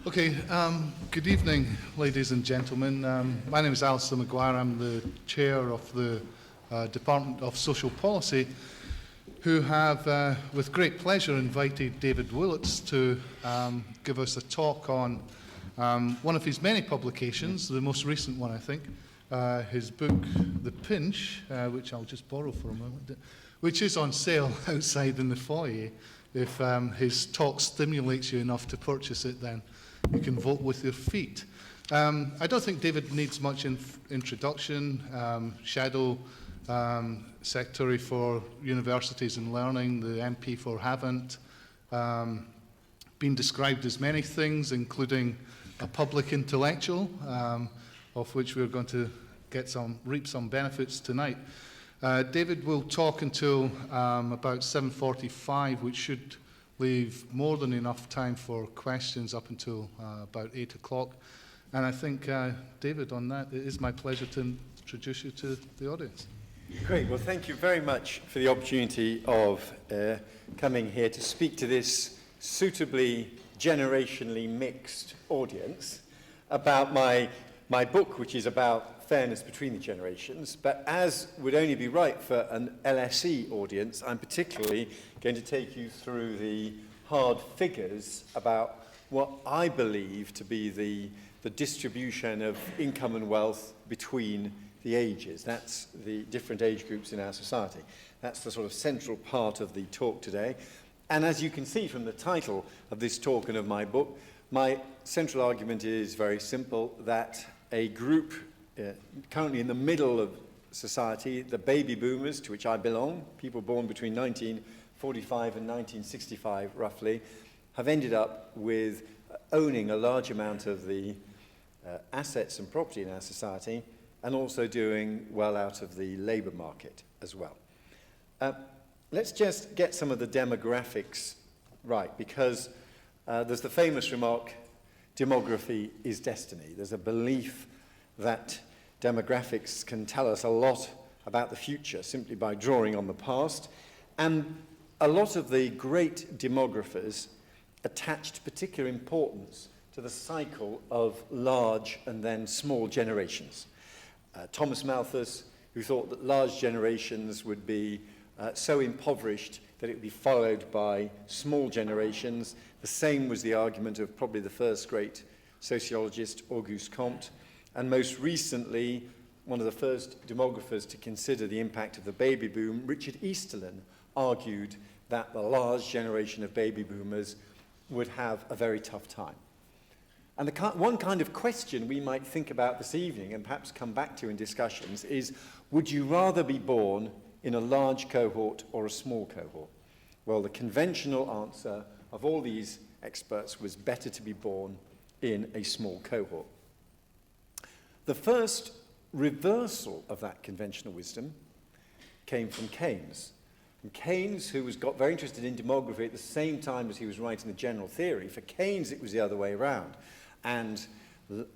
Okay, good evening, ladies and gentlemen. My name is Alistair Maguire. I'm the chair of the Department of Social Policy, who have, with great pleasure, invited David Willetts to give us a talk on one of his many publications, the most recent one, I think, his book, The Pinch, which I'll just borrow for a moment, which is on sale outside in the foyer. If his talk stimulates you enough to purchase it, then you can vote with your feet. I don't think David needs much introduction. Shadow Secretary for Universities and Learning, the MP for Havant, been described as many things, including a public intellectual, of which we're going to reap some benefits tonight. David will talk until about 7:45, which should leave more than enough time for questions up until about 8 o'clock. And I think, David, on that, it is my pleasure to introduce you to the audience. Great. Well, thank you very much for the opportunity of coming here to speak to this suitably generationally mixed audience about my book, which is about fairness between the generations. But as would only be right for an LSE audience, I'm particularly going to take you through the hard figures about what I believe to be the distribution of income and wealth between the ages. That's the different age groups in our society. That's the sort of central part of the talk today. And as you can see from the title of this talk and of my book, my central argument is very simple, that a group currently in the middle of society, the baby boomers, to which I belong, people born between 1945 and 1965 roughly, have ended up with owning a large amount of the assets and property in our society, and also doing well out of the labour market as well. Let's just get some of the demographics right, because there's the famous remark, demography is destiny. There's a belief that demographics can tell us a lot about the future simply by drawing on the past, and a lot of the great demographers attached particular importance to the cycle of large and then small generations. Thomas Malthus, who thought that large generations would be so impoverished that it would be followed by small generations. The same was the argument of probably the first great sociologist, Auguste Comte, and most recently, one of the first demographers to consider the impact of the baby boom, Richard Easterlin, argued that the large generation of baby boomers would have a very tough time. And one kind of question we might think about this evening and perhaps come back to in discussions is, would you rather be born in a large cohort or a small cohort? Well, the conventional answer of all these experts was better to be born in a small cohort. The first reversal of that conventional wisdom came from Keynes. And Keynes, who got very interested in demography at the same time as he was writing the general theory, for Keynes it was the other way around. And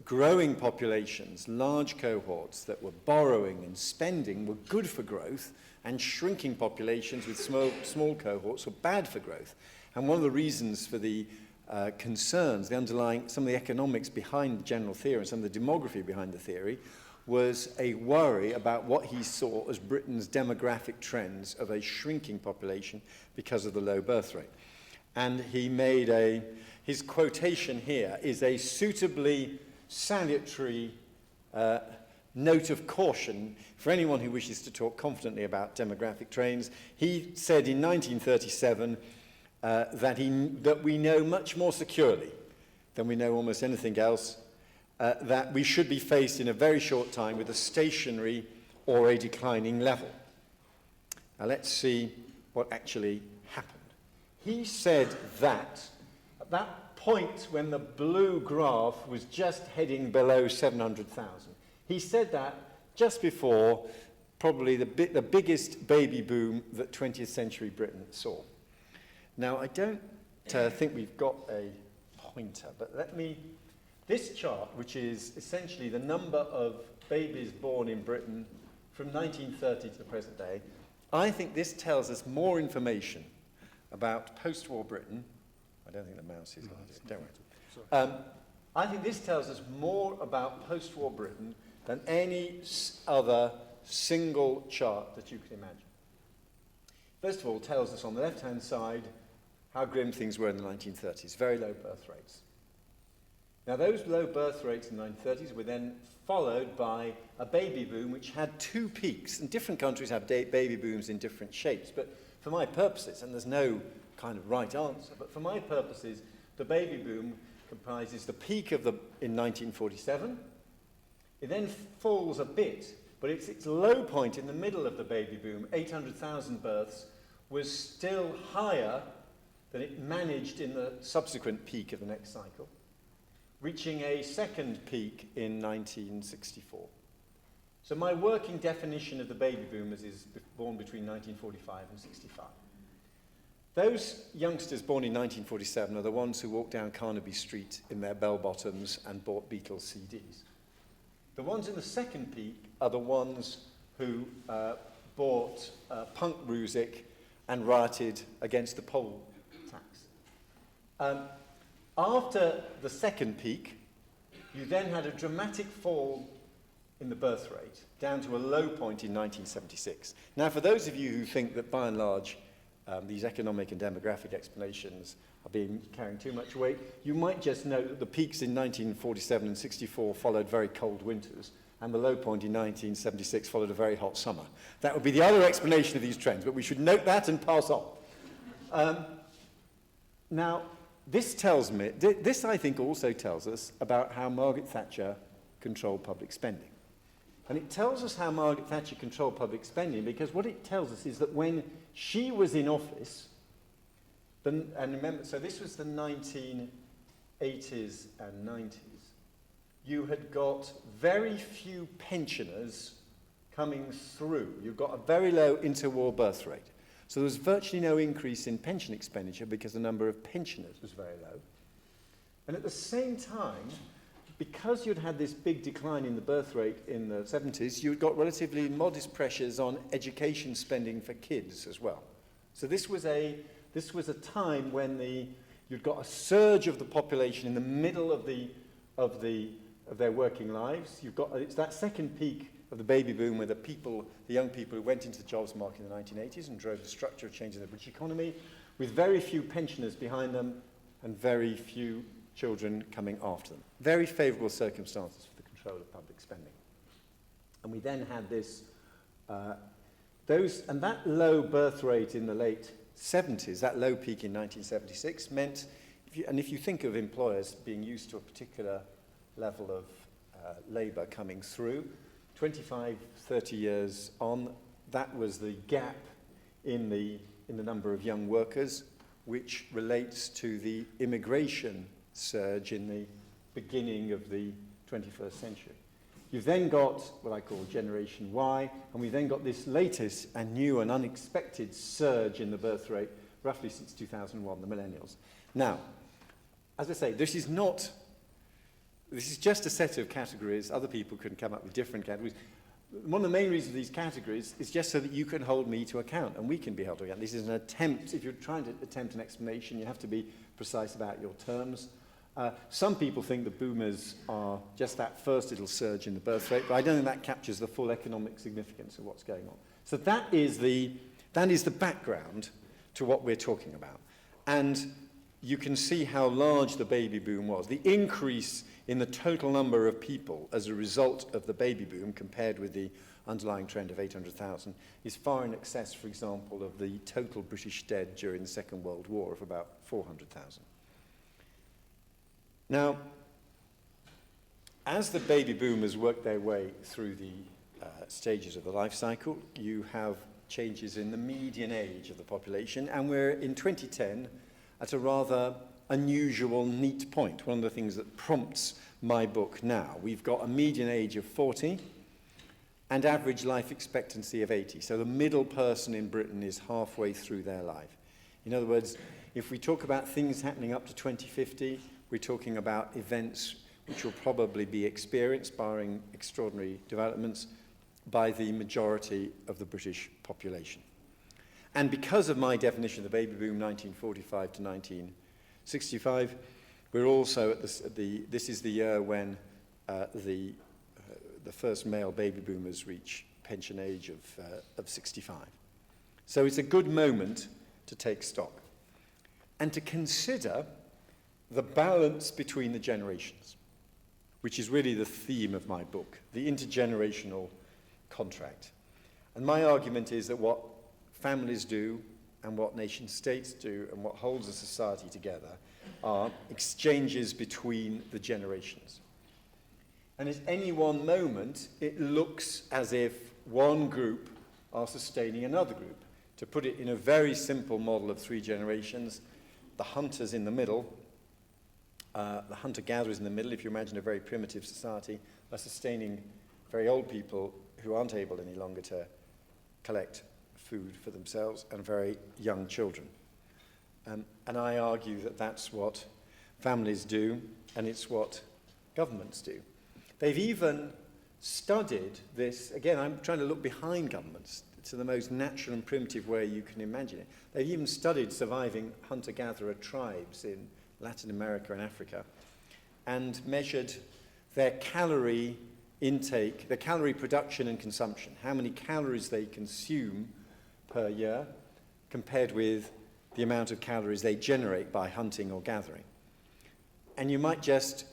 growing populations, large cohorts that were borrowing and spending were good for growth, and shrinking populations with small cohorts were bad for growth. And one of the reasons for the concerns, the underlying, some of the economics behind the general theory and some of the demography behind the theory, was a worry about what he saw as Britain's demographic trends of a shrinking population because of the low birth rate. And he made his quotation here is a suitably salutary note of caution for anyone who wishes to talk confidently about demographic trends. He said in 1937 that we know much more securely than we know almost anything else, that we should be faced in a very short time with a stationary or a declining level. Now let's see what actually happened. He said that at that point when the blue graph was just heading below 700,000, he said that just before probably the biggest baby boom that 20th century Britain saw. Now, I don't think we've got a pointer, but this chart, which is essentially the number of babies born in Britain from 1930 to the present day, I think this tells us more information about post-war Britain. I don't think the mouse is on it, don't worry. I think this tells us more about post-war Britain than any other single chart that you can imagine. First of all, it tells us on the left-hand side how grim things were in the 1930s, very low birth rates. Now, those low birth rates in the 1930s were then followed by a baby boom which had two peaks, and different countries have baby booms in different shapes, but for my purposes, and there's no kind of right answer, but for my purposes, the baby boom comprises the peak of in 1947. It then falls a bit, but its low point in the middle of the baby boom, 800,000 births, was still higher than it managed in the subsequent peak of the next cycle, reaching a second peak in 1964. So my working definition of the baby boomers is born between 1945 and 65. Those youngsters born in 1947 are the ones who walked down Carnaby Street in their bell-bottoms and bought Beatles CDs. The ones in the second peak are the ones who bought punk music and rioted against the poll tax. After the second peak, you then had a dramatic fall in the birth rate, down to a low point in 1976. Now, for those of you who think that, by and large, these economic and demographic explanations are carrying too much weight, you might just note that the peaks in 1947 and 64 followed very cold winters, and the low point in 1976 followed a very hot summer. That would be the other explanation of these trends, but we should note that and pass on. Now, this tells me, this I think also tells us about how Margaret Thatcher controlled public spending. And it tells us how Margaret Thatcher controlled public spending because what it tells us is that when she was in office, and remember, so this was the 1980s and 90s, you had got very few pensioners coming through. You've got a very low interwar birth rate. So there was virtually no increase in pension expenditure because the number of pensioners was very low. And at the same time, because you'd had this big decline in the birth rate in the 70s, you'd got relatively modest pressures on education spending for kids as well. So this was a time when you'd got a surge of the population in the middle of their working lives. It's that second peak of the baby boom where the young people who went into the jobs market in the 1980s and drove the structural change in the British economy, with very few pensioners behind them and very few children coming after them. Very favourable circumstances for the control of public spending. And we then had and that low birth rate in the late 70s, that low peak in 1976, meant, if you think of employers being used to a particular level of labour coming through, 25, 30 years on, that was the gap in the number of young workers, which relates to the immigration surge in the beginning of the 21st century. You've then got what I call Generation Y, and we've then got this latest and new and unexpected surge in the birth rate, roughly since 2001, the millennials. Now, as I say, this is just a set of categories. Other people can come up with different categories. One of the main reasons for these categories is just so that you can hold me to account, and we can be held to account. This is an attempt. If you're trying to attempt an explanation, you have to be precise about your terms. Some people think the boomers are just that first little surge in the birth rate, but I don't think that captures the full economic significance of what's going on. So that is the background to what we're talking about. And you can see how large the baby boom was. The increase in the total number of people as a result of the baby boom compared with the underlying trend of 800,000 is far in excess, for example, of the total British dead during the Second World War of about 400,000. Now, as the baby boomers work their way through the stages of the life cycle, you have changes in the median age of the population, and we're in 2010 at a rather unusual, neat point, one of the things that prompts my book now. We've got a median age of 40 and average life expectancy of 80. So the middle person in Britain is halfway through their life. In other words, if we talk about things happening up to 2050, we're talking about events which will probably be experienced, barring extraordinary developments, by the majority of the British population. And because of my definition of the baby boom, 1945 to 1965, We're also at this is the year when the first male baby boomers reach pension age of 65. So it's a good moment to take stock and to consider the balance between the generations, which is really the theme of my book, the intergenerational contract. And my argument is that what families do and what nation states do and what holds a society together are exchanges between the generations. And at any one moment, it looks as if one group are sustaining another group. To put it in a very simple model of 3 generations, the hunters in the middle, the hunter-gatherers in the middle, if you imagine a very primitive society, are sustaining very old people who aren't able any longer to collect food for themselves, and very young children. And I argue that that's what families do, and it's what governments do. They've even studied this. Again, I'm trying to look behind governments to the most natural and primitive way you can imagine it. They've even studied surviving hunter-gatherer tribes in Latin America and Africa, and measured their calorie intake, their calorie production and consumption, how many calories they consume per year compared with the amount of calories they generate by hunting or gathering. And you might just,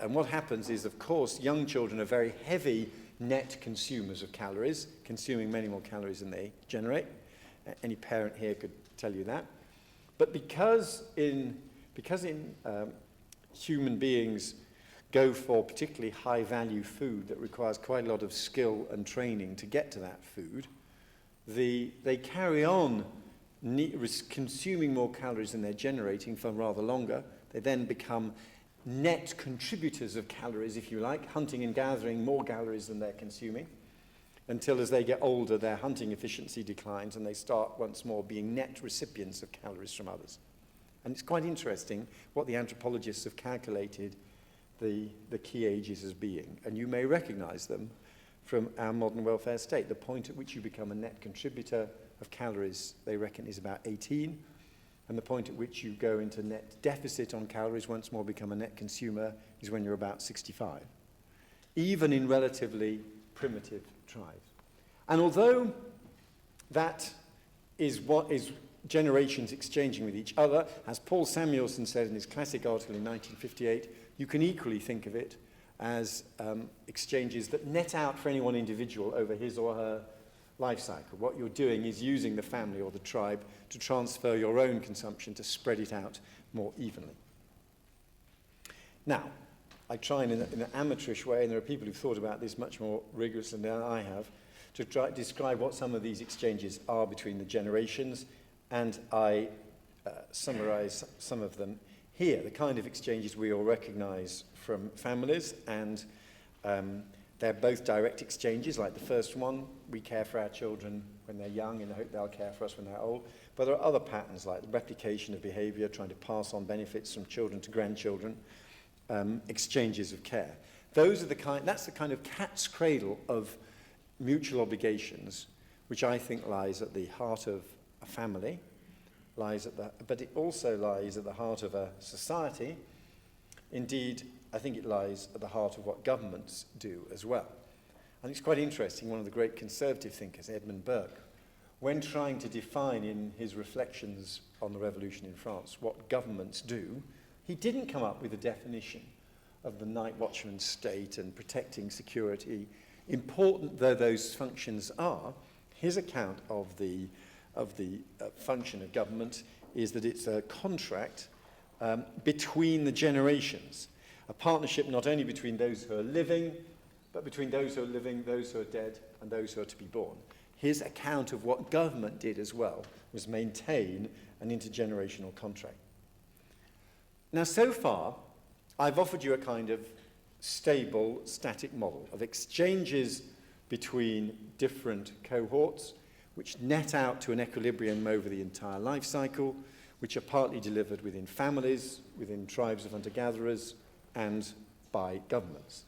and what happens is, of course, young children are very heavy net consumers of calories, consuming many more calories than they generate. Any parent here could tell you that. But because human beings go for particularly high-value food that requires quite a lot of skill and training to get to that food, they carry on consuming more calories than they're generating for rather longer. They then become net contributors of calories, if you like, hunting and gathering more calories than they're consuming, until as they get older, their hunting efficiency declines and they start once more being net recipients of calories from others. And it's quite interesting what the anthropologists have calculated the key ages as being. And you may recognize them from our modern welfare state. The point at which you become a net contributor of calories, they reckon, is about 18. And the point at which you go into net deficit on calories, once more become a net consumer, is when you're about 65. Even in relatively primitive tribes. And although that is what is generations exchanging with each other, as Paul Samuelson said in his classic article in 1958, you can equally think of it as exchanges that net out for any one individual over his or her life cycle. What you're doing is using the family or the tribe to transfer your own consumption, to spread it out more evenly. Now, I try in an amateurish way, and there are people who've thought about this much more rigorously than I have, to try to describe what some of these exchanges are between the generations, and I summarize some of them here, the kind of exchanges we all recognize from families, and they're both direct exchanges, like the first one. We care for our children when they're young in the hope they'll care for us when they're old. But there are other patterns, like the replication of behavior, trying to pass on benefits from children to grandchildren, exchanges of care. That's the kind of cat's cradle of mutual obligations, which I think lies at the heart of a family, but it also lies at the heart of a society. Indeed, I think it lies at the heart of what governments do as well. And it's quite interesting, one of the great conservative thinkers, Edmund Burke, when trying to define in his reflections on the revolution in France what governments do, he didn't come up with a definition of the night watchman state and protecting security. Important though those functions are, his account of the function of government is that it's a contract between the generations, a partnership not only between those who are living, but between those who are living, those who are dead, and those who are to be born. His account of what government did as well was maintain an intergenerational contract. Now, so far, I've offered you a kind of stable, static model of exchanges between different cohorts, which net out to an equilibrium over the entire life cycle, which are partly delivered within families, within tribes of hunter-gatherers, and by governments.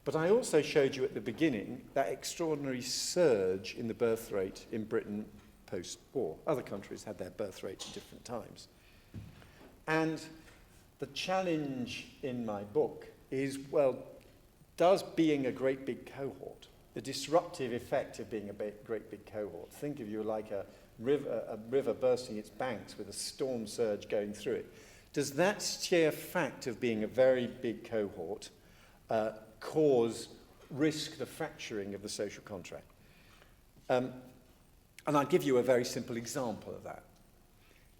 But I also showed you at the beginning that extraordinary surge in the birth rate in Britain post-war. Other countries had their birth rates at different times. And the challenge in my book is, well, does being a great big cohort, the disruptive effect of being a great big cohort, think of you like a river bursting its banks with a storm surge going through it, does that sheer fact of being a very big cohort risk the fracturing of the social contract? And I'll give you a very simple example of that.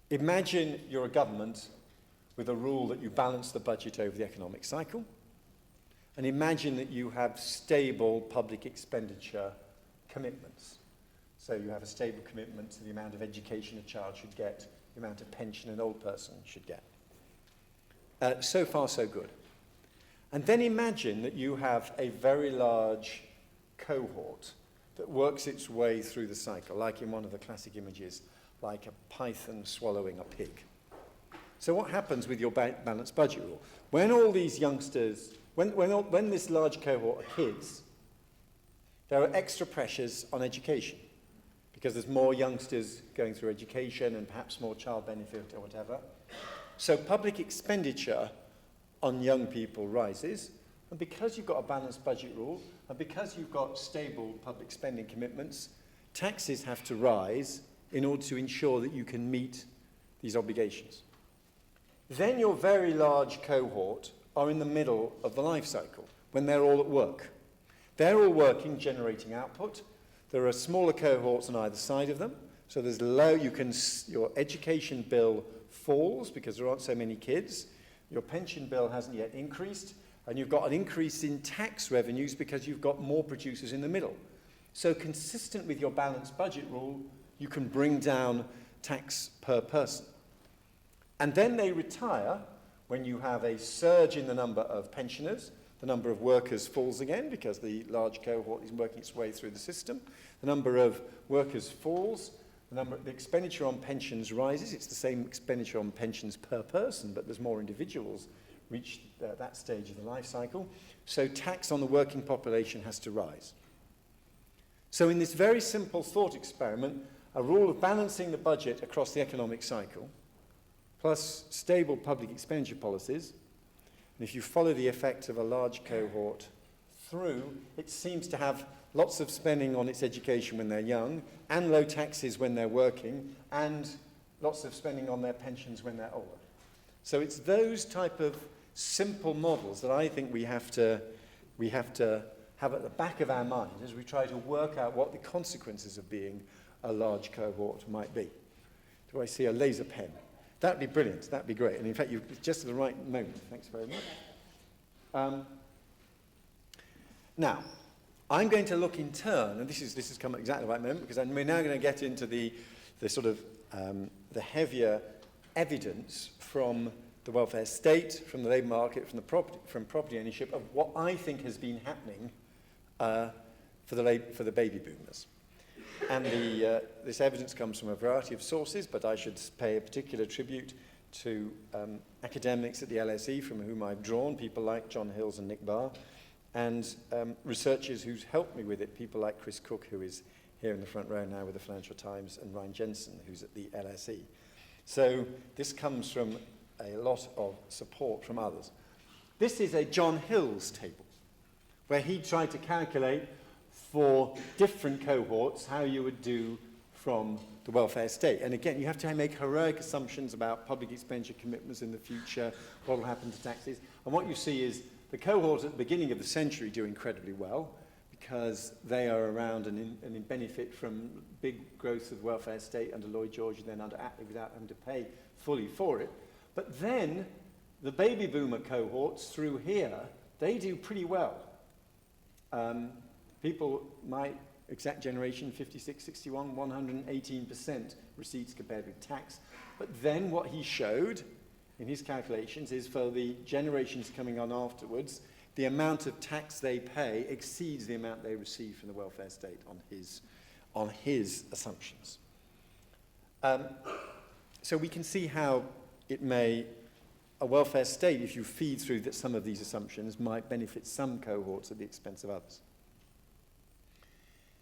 Imagine you're a government with a rule that you balance the budget over the economic cycle, and imagine that you have stable public expenditure commitments. So you have a stable commitment to the amount of education a child should get, the amount of pension an old person should get. So far, so good. And then imagine that you have a very large cohort that works its way through the cycle, like in one of the classic images, like a python swallowing a pig. So what happens with your balanced budget rule? When all these youngsters, when this large cohort are kids, there are extra pressures on education because there's more youngsters going through education and perhaps more child benefit or whatever. So public expenditure on young people rises, and because you've got a balanced budget rule, and because you've got stable public spending commitments, taxes have to rise in order to ensure that you can meet these obligations. Then your very large cohort are in the middle of the life cycle, when they're all at work. They're all working, generating output. There are smaller cohorts on either side of them, so there's your education bill falls because there aren't so many kids. Your pension bill hasn't yet increased, and you've got an increase in tax revenues because you've got more producers in the middle. So consistent with your balanced budget rule, you can bring down tax per person. And then they retire when you have a surge in the number of pensioners. The number of workers falls again because the large cohort is working its way through the system. The number of workers falls. The expenditure on pensions rises. It's the same expenditure on pensions per person, but there's more individuals reach that stage of the life cycle. So tax on the working population has to rise. So in this very simple thought experiment, a rule of balancing the budget across the economic cycle, plus stable public expenditure policies, and if you follow the effect of a large cohort through, it seems to have lots of spending on its education when they're young, and low taxes when they're working, and lots of spending on their pensions when they're older. So it's those type of simple models that I think we have to have at the back of our mind as we try to work out what the consequences of being a large cohort might be. Do I see a laser pen? That'd be brilliant. That'd be great. And in fact, you're just at the right moment. Thanks very much. Now, I'm going to look in turn, and this has come at exactly the right moment, because we're now going to get into the sort of the heavier evidence from the welfare state, from the labour market, from property ownership, of what I think has been happening for the baby boomers. And this evidence comes from a variety of sources, but I should pay a particular tribute to academics at the LSE from whom I've drawn, people like John Hills and Nick Barr, and researchers who's helped me with it, people like Chris Cook, who is here in the front row now with the Financial Times, and Ryan Jensen, who's at the LSE. So this comes from a lot of support from others. This is a John Hills table, where he tried to calculate for different cohorts how you would do from the welfare state. And again, you have to make heroic assumptions about public expenditure commitments in the future, what will happen to taxes. And what you see is the cohorts at the beginning of the century do incredibly well because they are around and benefit from big growth of the welfare state under Lloyd George and then under Attlee without having to pay fully for it. But then the baby boomer cohorts through here, they do pretty well. People, my exact generation, 56, 61, 118% receipts compared with tax. But then what he showed in his calculations is for the generations coming on afterwards, the amount of tax they pay exceeds the amount they receive from the welfare state on his assumptions. So we can see how a welfare state, if you feed through some of these assumptions, might benefit some cohorts at the expense of others.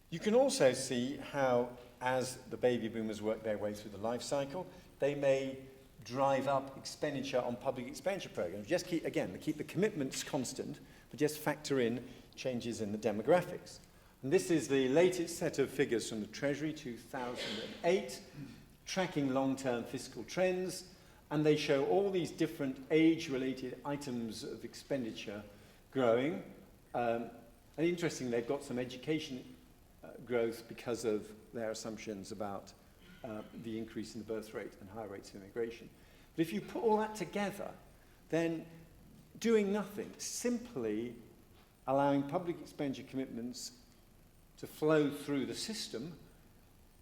You can also see how, as the baby boomers work their way through the life cycle, they may drive up expenditure on public expenditure programs. Just keep the commitments constant, but just factor in changes in the demographics. And this is the latest set of figures from the Treasury, 2008, tracking long-term fiscal trends, and they show all these different age-related items of expenditure growing. And interestingly, they've got some education growth because of their assumptions about the increase in the birth rate and higher rates of immigration. But if you put all that together, then doing nothing, simply allowing public expenditure commitments to flow through the system,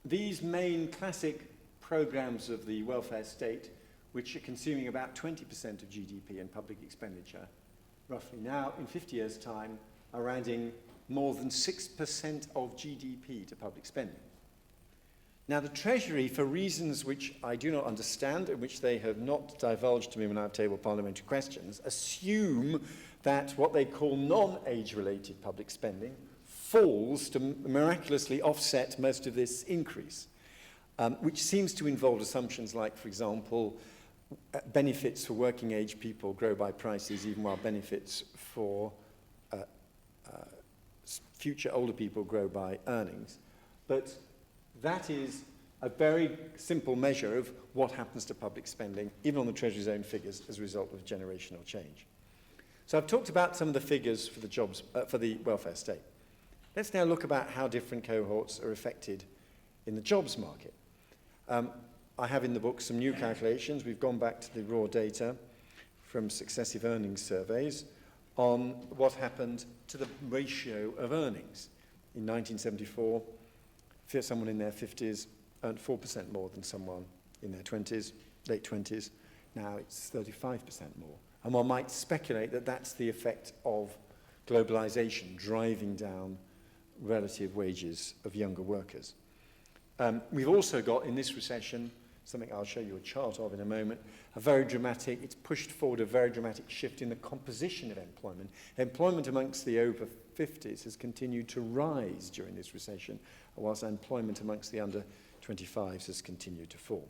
these main classic programs of the welfare state, which are consuming about 20% of GDP in public expenditure, roughly now, in 50 years' time, are adding more than 6% of GDP to public spending. Now, the Treasury, for reasons which I do not understand and which they have not divulged to me when I've tabled parliamentary questions, assume that what they call non-age-related public spending falls to miraculously offset most of this increase, which seems to involve assumptions like, for example, benefits for working-age people grow by prices, even while benefits for future older people grow by earnings. But that is a very simple measure of what happens to public spending, even on the Treasury's own figures, as a result of generational change. So I've talked about some of the figures for the jobs, for the welfare state. Let's now look about how different cohorts are affected in the jobs market. I have in the book some new calculations. We've gone back to the raw data from successive earnings surveys on what happened to the ratio of earnings. In 1974, someone in their 50s earned 4% more than someone in their 20s, late 20s. Now it's 35% more. And one might speculate that that's the effect of globalization driving down relative wages of younger workers. We've also got, in this recession, something I'll show you a chart of in a moment, it's pushed forward a very dramatic shift in the composition of employment. Employment amongst the over 50s has continued to rise during this recession, whilst employment amongst the under 25s has continued to fall.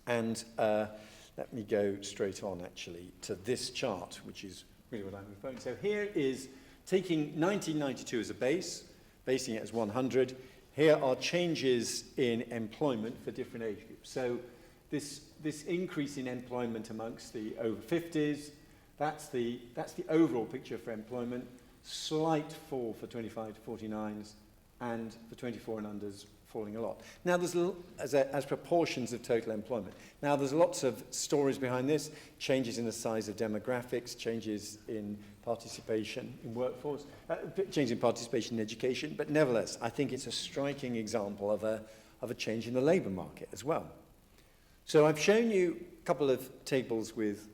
And let me go straight on, actually, to this chart, which is really what I'm referring to. So here is taking 1992 as a base, basing it as 100. Here are changes in employment for different age groups. So this increase in employment amongst the over 50s, that's the overall picture for employment. Slight fall for 25 to 49s, and for 24 and unders, falling a lot. Now, there's as proportions of total employment. Now, there's lots of stories behind this, changes in the size of demographics, changes in participation in workforce, change in participation in education, but nevertheless, I think it's a striking example of a change in the labour market as well. So I've shown you a couple of tables with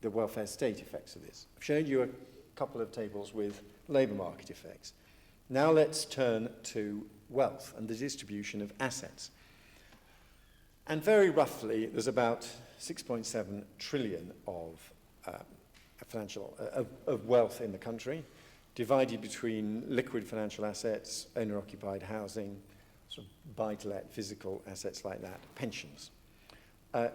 the welfare state effects of this. I've shown you a couple of tables with labour market effects. Now let's turn to wealth and the distribution of assets. And very roughly, there's about 6.7 trillion of wealth in the country, divided between liquid financial assets, owner-occupied housing, sort of buy-to-let physical assets like that, pensions. Now,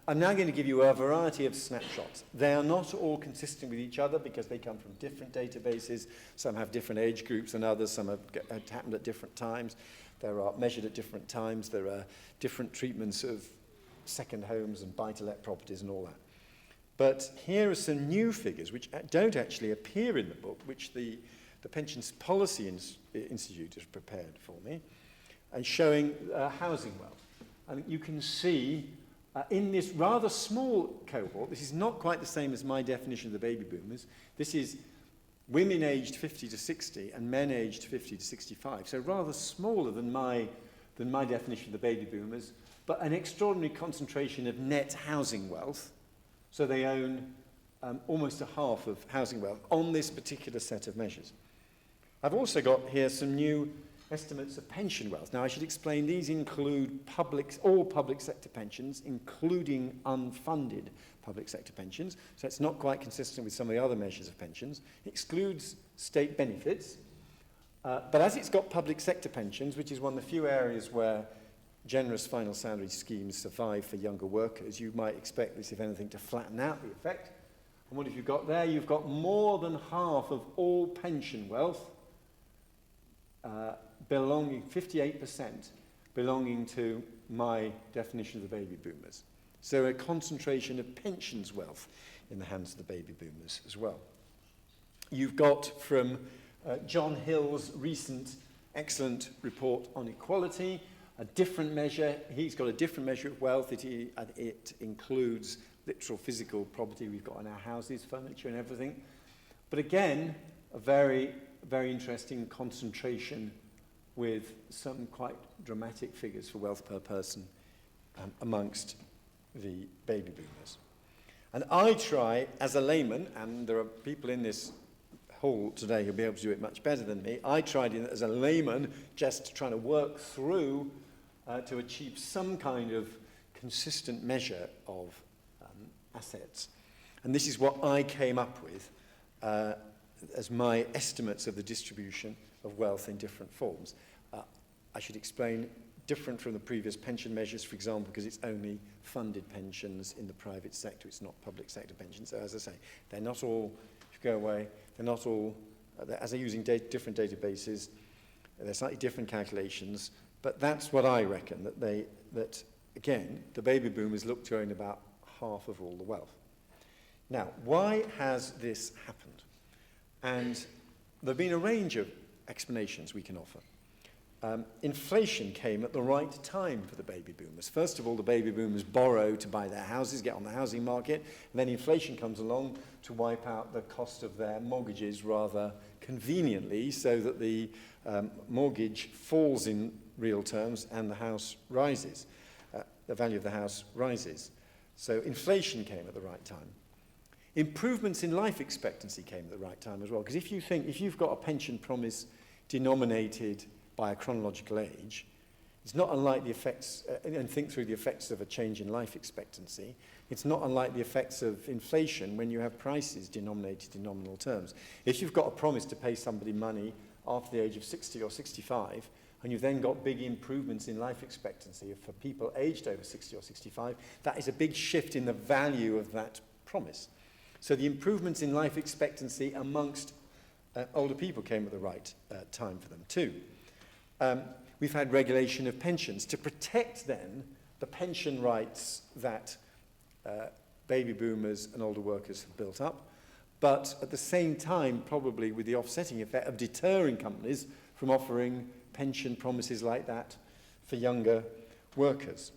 I'm now going to give you a variety of snapshots. They are not all consistent with each other because they come from different databases. Some have different age groups than others. Some have happened at different times. There are measured at different times. There are different treatments of second homes and buy-to-let properties and all that. But here are some new figures which don't actually appear in the book, which the Pensions Policy Institute has prepared for me, and showing housing wealth. And you can see in this rather small cohort, this is not quite the same as my definition of the baby boomers. This is women aged 50 to 60 and men aged 50 to 65. So rather smaller than my definition of the baby boomers, but an extraordinary concentration of net housing wealth. So they own almost a half of housing wealth on this particular set of measures. I've also got here some new estimates of pension wealth. Now, I should explain these include all public sector pensions, including unfunded public sector pensions. So it's not quite consistent with some of the other measures of pensions. It excludes state benefits. But as it's got public sector pensions, which is one of the few areas where generous final salary schemes survive for younger workers, you might expect this, if anything, to flatten out the effect. And what have you got there? You've got more than half of all pension wealth belonging, 58%, belonging to my definition of the baby boomers. So a concentration of pensions wealth in the hands of the baby boomers as well. You've got from John Hill's recent excellent report on equality, a different measure. He's got a different measure of wealth. It includes literal physical property we've got in our houses, furniture and everything. But again, a very, very interesting concentration with some quite dramatic figures for wealth per person amongst the baby boomers. And I try, as a layman, and there are people in this hall today who'll be able to do it much better than me, I tried as a layman just trying to work through to achieve some kind of consistent measure of assets. And this is what I came up with as my estimates of the distribution of wealth in different forms. I should explain, different from the previous pension measures, for example, because it's only funded pensions in the private sector, it's not public sector pensions. So as I say, they're not all, if you go away, they're not all, as they're using different databases, they're slightly different calculations, but that's what I reckon, that again, the baby boomers look to own about half of all the wealth. Now, why has this happened? And there have been a range of explanations we can offer. Inflation came at the right time for the baby boomers. First of all, the baby boomers borrow to buy their houses, get on the housing market, and then inflation comes along to wipe out the cost of their mortgages rather conveniently, so that the mortgage falls in real terms and the house rises. The value of the house rises. So inflation came at the right time. Improvements in life expectancy came at the right time as well, because if you've got a pension promise denominated by a chronological age, it's not unlike the effects, and think through the effects of a change in life expectancy, it's not unlike the effects of inflation when you have prices denominated in nominal terms. If you've got a promise to pay somebody money after the age of 60 or 65, and you've then got big improvements in life expectancy for people aged over 60 or 65, that is a big shift in the value of that promise. So the improvements in life expectancy amongst older people came at the right time for them too. We've had regulation of pensions to protect then the pension rights that baby boomers and older workers have built up, but at the same time probably with the offsetting effect of deterring companies from offering pension promises like that for younger workers.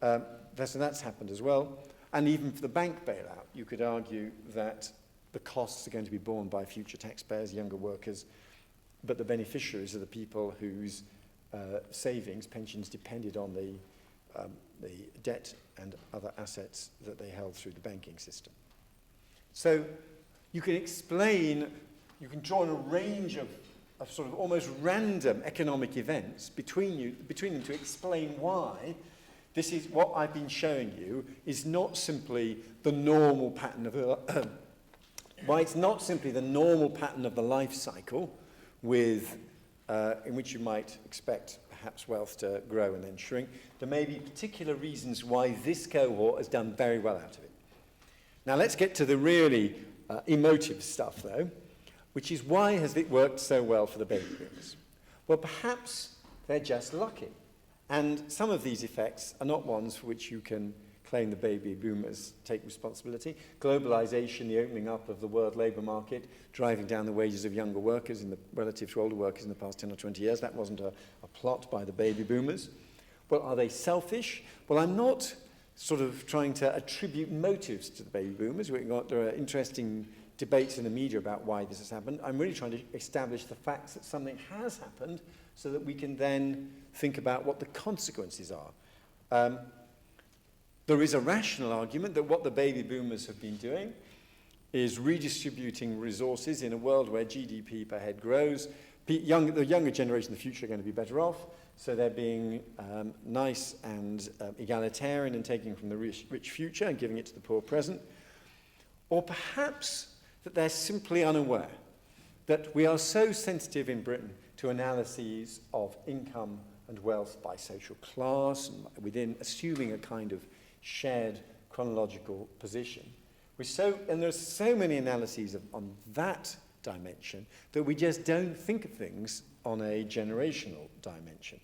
So that's happened as well. And even for the bank bailout, you could argue that the costs are going to be borne by future taxpayers, younger workers, but the beneficiaries are the people whose savings, pensions depended on the debt and other assets that they held through the banking system. So you can explain, you can draw on a range of sort of almost random economic events between them to explain why this is what I've been showing you is not simply the normal pattern of why it's not simply the normal pattern of the life cycle with in which you might expect perhaps wealth to grow and then shrink. There may be particular reasons why this cohort has done very well out of it. Now let's get to the really emotive stuff though, which is why has it worked so well for the baby boomers? Well, perhaps they're just lucky. And some of these effects are not ones for which you can claim the baby boomers take responsibility. Globalization, the opening up of the world labour market, driving down the wages of younger workers relative to older workers in the past 10 or 20 years. That wasn't a plot by the baby boomers. Well, are they selfish? Well, I'm not sort of trying to attribute motives to the baby boomers. There are interesting debates in the media about why this has happened. I'm really trying to establish the facts that something has happened so that we can then think about what the consequences are. There is a rational argument that what the baby boomers have been doing is redistributing resources in a world where GDP per head grows. The younger generation in the future are going to be better off, so they're being nice and egalitarian and taking from the rich future and giving it to the poor present. Or perhaps that they're simply unaware that we are so sensitive in Britain to analyses of income and wealth by social class, and within assuming a kind of shared chronological position. And there's so many analyses on that dimension that we just don't think of things on a generational dimension.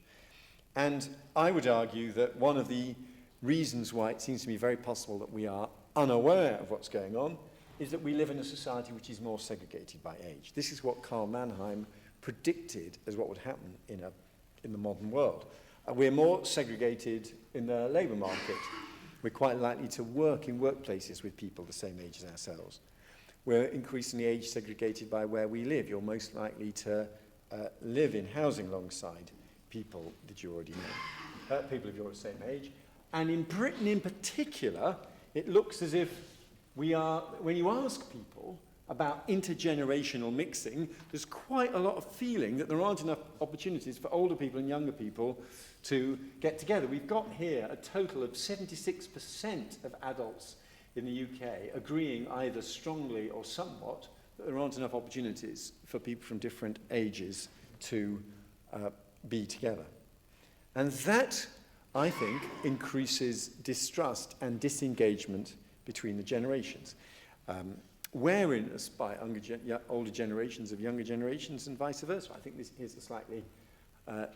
And I would argue that one of the reasons why it seems to me very possible that we are unaware of what's going on is that we live in a society which is more segregated by age. This is what Karl Mannheim predicted as what would happen in the modern world. We're more segregated in the labour market. We're quite likely to work in workplaces with people the same age as ourselves. We're increasingly age segregated by where we live. You're most likely to live in housing alongside people that you already know, people of your same age. And in Britain in particular, it looks as if we are, when you ask people about intergenerational mixing, there's quite a lot of feeling that there aren't enough opportunities for older people and younger people to get together. We've got here a total of 76% of adults in the UK agreeing either strongly or somewhat that there aren't enough opportunities for people from different ages to be together. And that, I think, increases distrust and disengagement between the generations. Wariness by older generations of younger generations and vice versa. I think here's a slightly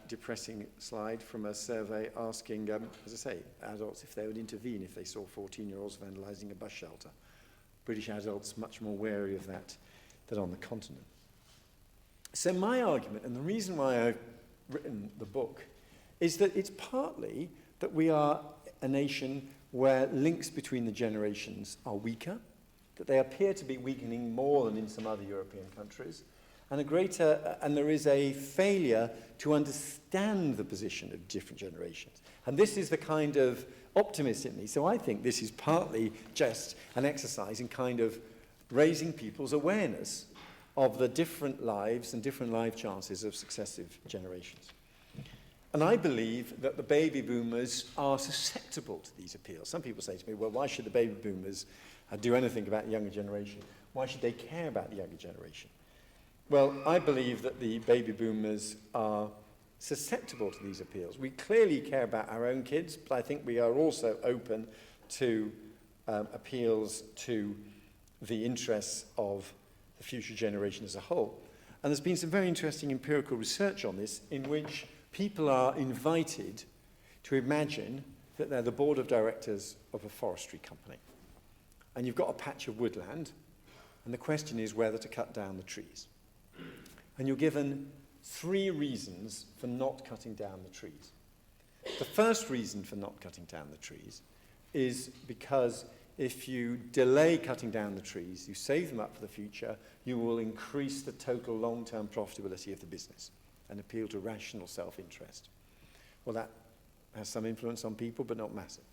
depressing slide from a survey asking, as I say, adults if they would intervene if they saw 14-year-olds vandalising a bus shelter. British adults much more wary of that than on the continent. So my argument, and the reason why I've written the book, is that it's partly that we are a nation where links between the generations are weaker, that they appear to be weakening more than in some other European countries, and there is a failure to understand the position of different generations. And this is the kind of optimist in me. So I think this is partly just an exercise in kind of raising people's awareness of the different lives and different life chances of successive generations. And I believe that the baby boomers are susceptible to these appeals. Some people say to me, well, why should the baby boomers do anything about the younger generation? Why should they care about the younger generation? Well, I believe that the baby boomers are susceptible to these appeals. We clearly care about our own kids, but I think we are also open to appeals to the interests of the future generation as a whole. And there's been some very interesting empirical research on this in which people are invited to imagine that they're the board of directors of a forestry company. And you've got a patch of woodland, and the question is whether to cut down the trees. And you're given 3 reasons for not cutting down the trees. The first reason for not cutting down the trees is because if you delay cutting down the trees, you save them up for the future, you will increase the total long-term profitability of the business and appeal to rational self-interest. Well, that has some influence on people, but not massive.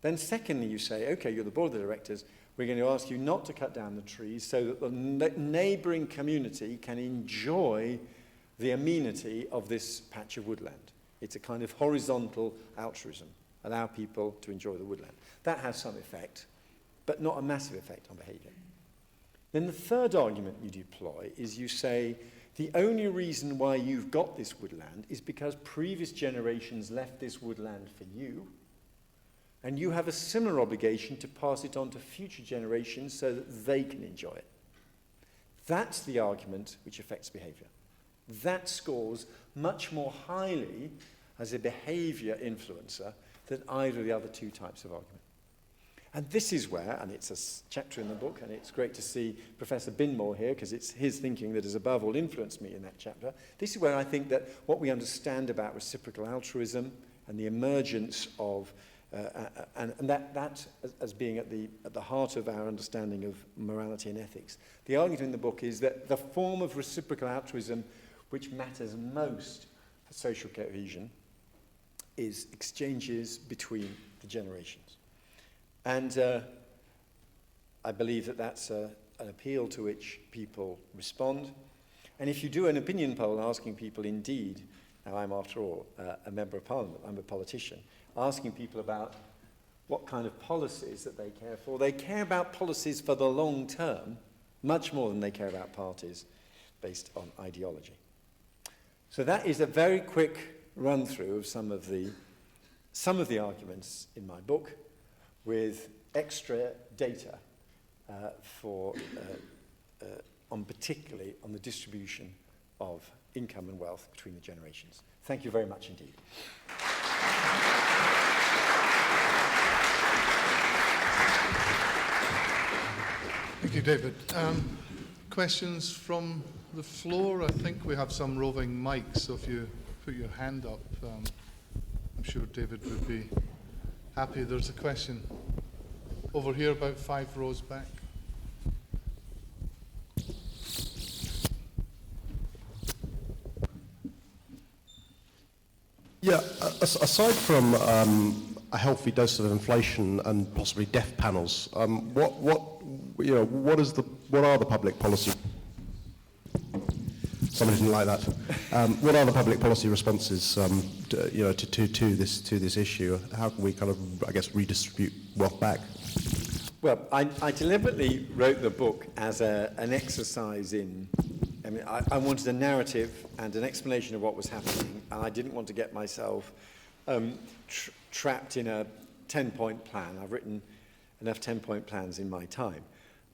Then secondly, you say, okay, you're the board of directors, we're going to ask you not to cut down the trees so that the neighbouring community can enjoy the amenity of this patch of woodland. It's a kind of horizontal altruism, allow people to enjoy the woodland. That has some effect, but not a massive effect on behaviour. Then the third argument you deploy is you say, the only reason why you've got this woodland is because previous generations left this woodland for you, and you have a similar obligation to pass it on to future generations so that they can enjoy it. That's the argument which affects behaviour. That scores much more highly as a behaviour influencer than either of the other 2 types of argument. And this is where, and it's a chapter in the book, and it's great to see Professor Binmore here, because it's his thinking that has above all influenced me in that chapter. This is where I think that what we understand about reciprocal altruism and the emergence of and that as being at the heart of our understanding of morality and ethics. The argument in the book is that the form of reciprocal altruism which matters most for social cohesion is exchanges between the generations. And I believe that that's an appeal to which people respond. And if you do an opinion poll asking people indeed, now I'm after all a member of parliament, I'm a politician, asking people about what kind of policies that they care for. They care about policies for the long term much more than they care about parties based on ideology. So that is a very quick run through of some of the arguments in my book with extra data particularly on the distribution of income and wealth between the generations. Thank you very much indeed. Thank you, David. Questions from the floor? I think we have some roving mics, so if you put your hand up, I'm sure David would be happy. There's a question over here, about 5 rows back. Yeah, aside from a healthy dose of inflation and possibly death panels, what are the public policy? Somebody didn't like that. What are the public policy responses, to this issue? How can we kind of, I guess, redistribute wealth back? Well, I deliberately wrote the book as an exercise in. I wanted a narrative and an explanation of what was happening, and I didn't want to get myself trapped in a 10-point plan. I've written enough 10-point plans in my time.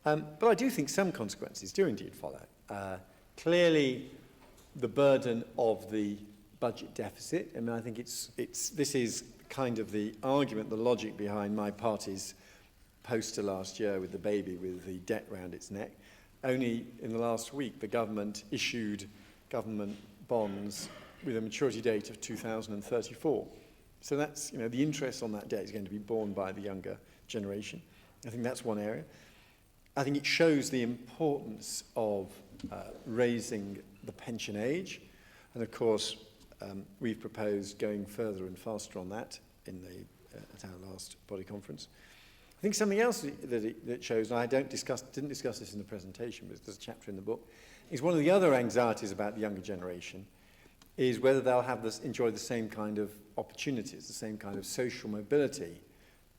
But I do think some consequences do indeed follow. Clearly, the burden of the budget deficit, I think this is kind of the argument, the logic behind my party's poster last year with the baby with the debt round its neck. Only in the last week, the government issued government bonds with a maturity date of 2034. So that's, the interest on that debt is going to be borne by the younger generation. I think that's one area. I think it shows the importance of raising the pension age. And of course, we've proposed going further and faster on that at our last body conference. I think something else that it shows, and I didn't discuss this in the presentation, but there's a chapter in the book, is one of the other anxieties about the younger generation is whether they'll enjoy the same kind of opportunities, the same kind of social mobility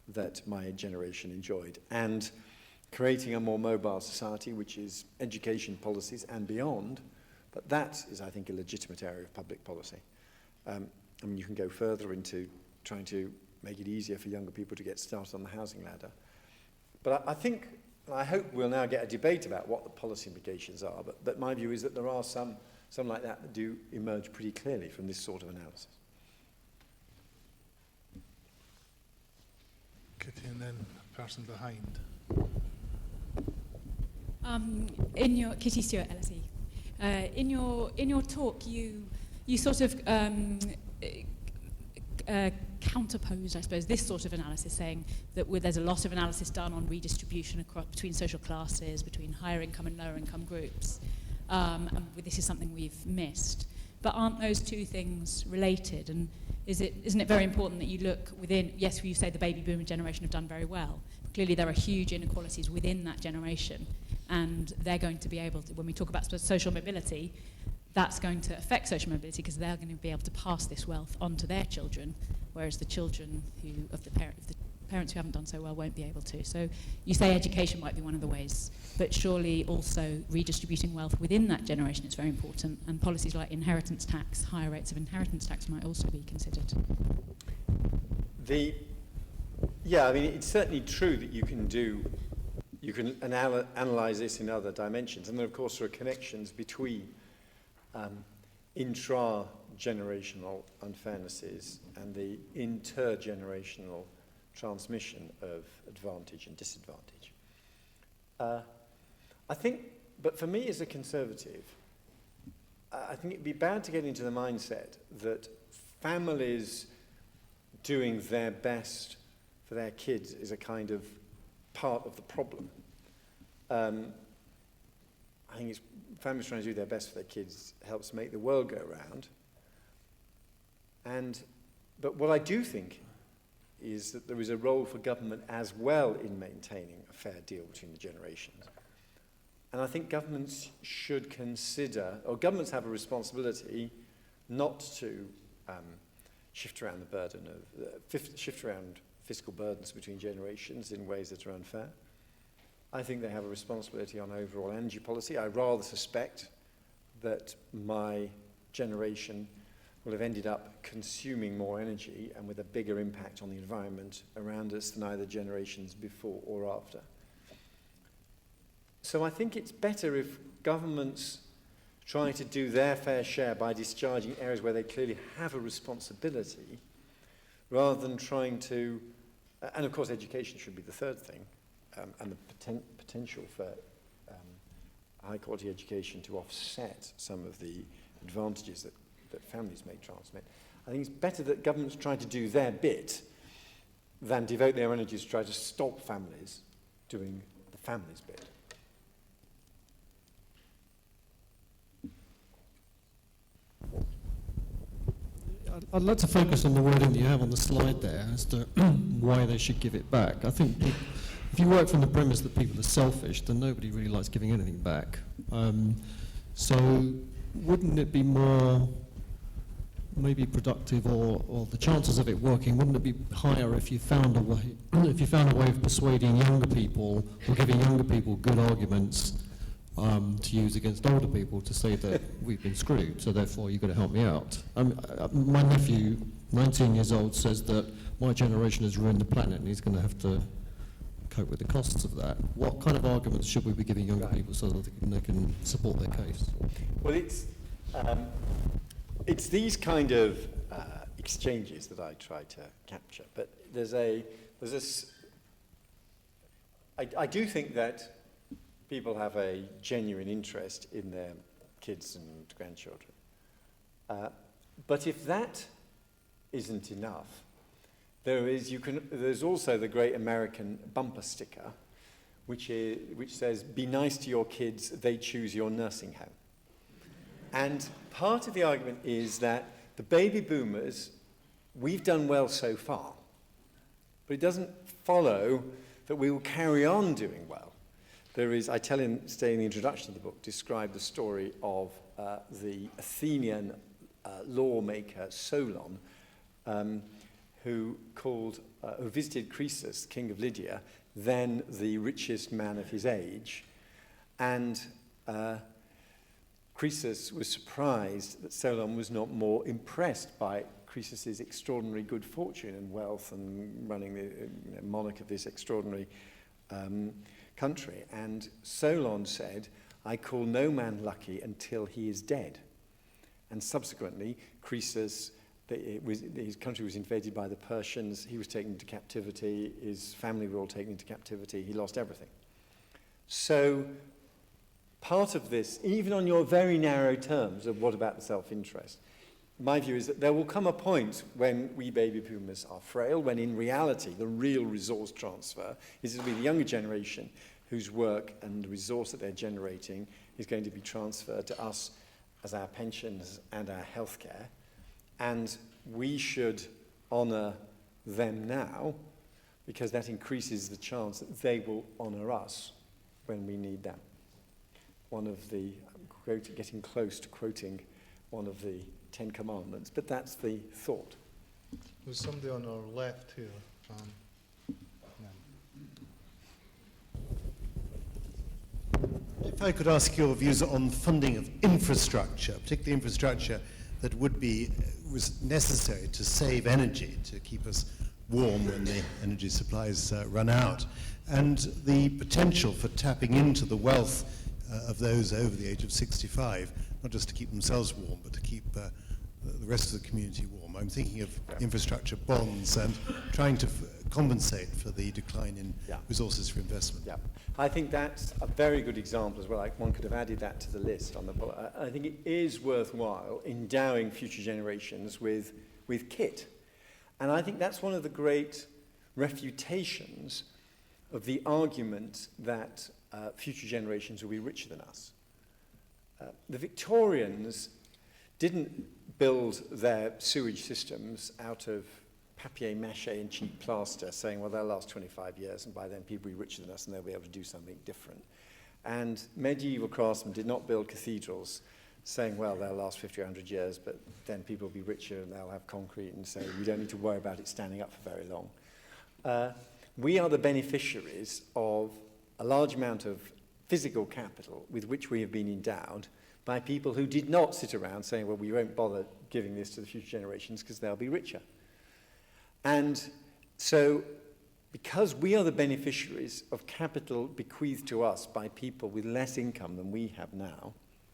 that my generation enjoyed, and creating a more mobile society, which is education policies and beyond. But that is, I think, a legitimate area of public policy. You can go further into trying to make it easier for younger people to get started on the housing ladder. But I think, and I hope we'll now get a debate about what the policy implications are, but my view is that there are some like that do emerge pretty clearly from this sort of analysis. Kitty, and then the person behind. Kitty Stewart, LSE. In your talk, you sort of counterposed, I suppose, this sort of analysis, saying that there's a lot of analysis done on redistribution between social classes, between higher income and lower income groups, and this is something we've missed. But aren't those two things related? And isn't it very important that you look within? Yes, you say the baby boomer generation have done very well. Clearly, there are huge inequalities within that generation, and they're going to be able to. When we talk about social mobility, that's going to affect social mobility because they're going to be able to pass this wealth on to their children, whereas the children of the parents who haven't done so well won't be able to. So you say education might be one of the ways, but surely also redistributing wealth within that generation is very important, and policies like inheritance tax, higher rates of inheritance tax might also be considered. It's certainly true that you can analyse this in other dimensions, and then of course there are connections between intra-generational unfairnesses and the intergenerational transmission of advantage and disadvantage. I think, but for me as a conservative, I think it'd be bad to get into the mindset that families doing their best for their kids is a kind of part of the problem. I think families trying to do their best for their kids helps make the world go round. But what I do think is that there is a role for government as well in maintaining a fair deal between the generations. And I think governments should consider, or governments have a responsibility not to shift around the burden shift around fiscal burdens between generations in ways that are unfair. I think they have a responsibility on overall energy policy. I rather suspect that my generation will have ended up consuming more energy and with a bigger impact on the environment around us than either generations before or after. So I think it's better if governments try to do their fair share by discharging areas where they clearly have a responsibility, rather than trying to, and of course education should be the third thing, and the potential for high quality education to offset some of the advantages that families may transmit. I think it's better that governments try to do their bit than devote their energies to try to stop families doing the family's bit. I'd like to focus on the wording that you have on the slide there as to why they should give it back. I think if you work from the premise that people are selfish, then nobody really likes giving anything back. So wouldn't it be more maybe productive, or the chances of it working, wouldn't it be higher if you found a way of persuading younger people or giving younger people good arguments to use against older people to say that we've been screwed, so therefore you've got to help me out. My nephew, 19 years old, says that my generation has ruined the planet and he's going to have to cope with the costs of that. What kind of arguments should we be giving younger people so that they can support their case? Well, it's these kind of exchanges that I try to capture, but I do think that people have a genuine interest in their kids and grandchildren. But if that isn't enough, there's also the great American bumper sticker, which says, "Be nice to your kids, they choose your nursing home." And part of the argument is that the baby boomers, we've done well so far, but it doesn't follow that we will carry on doing well. I tell in the introduction of the book, describe the story of the Athenian lawmaker Solon, who visited Croesus, king of Lydia, then the richest man of his age, and Croesus was surprised that Solon was not more impressed by Croesus's extraordinary good fortune and wealth and running the monarch of this extraordinary country. And Solon said, "I call no man lucky until he is dead." And subsequently, Croesus, his country was invaded by the Persians, he was taken into captivity, his family were all taken into captivity, he lost everything. So part of this, even on your very narrow terms of what about the self-interest, my view is that there will come a point when we baby boomers are frail, when in reality the real resource transfer is to be the younger generation whose work and resource that they're generating is going to be transferred to us as our pensions and our healthcare. And we should honour them now, because that increases the chance that they will honour us when we need them. I'm getting close to quoting one of the 10 Commandments, but that's the thought. There's somebody on our left here. If I could ask your views on funding of infrastructure, particularly infrastructure that was necessary to save energy, to keep us warm when the energy supplies run out, and the potential for tapping into the wealth of those over the age of 65, not just to keep themselves warm, but to keep the rest of the community warm. I'm thinking of infrastructure bonds and trying to compensate for the decline in resources for investment. Yeah, I think that's a very good example as well. One could have added that to the list on the book. I think it is worthwhile endowing future generations with kit. And I think that's one of the great refutations of the argument that future generations will be richer than us. The Victorians didn't build their sewage systems out of papier-mâché and cheap plaster, saying, well, they'll last 25 years, and by then people will be richer than us and they'll be able to do something different. And medieval craftsmen did not build cathedrals saying, well, they'll last 50 or 100 years, but then people will be richer and they'll have concrete, and so we don't need to worry about it standing up for very long. We are the beneficiaries of a large amount of physical capital with which we have been endowed by people who did not sit around saying, well, we won't bother giving this to the future generations because they'll be richer. And so, because we are the beneficiaries of capital bequeathed to us by people with less income than we have now,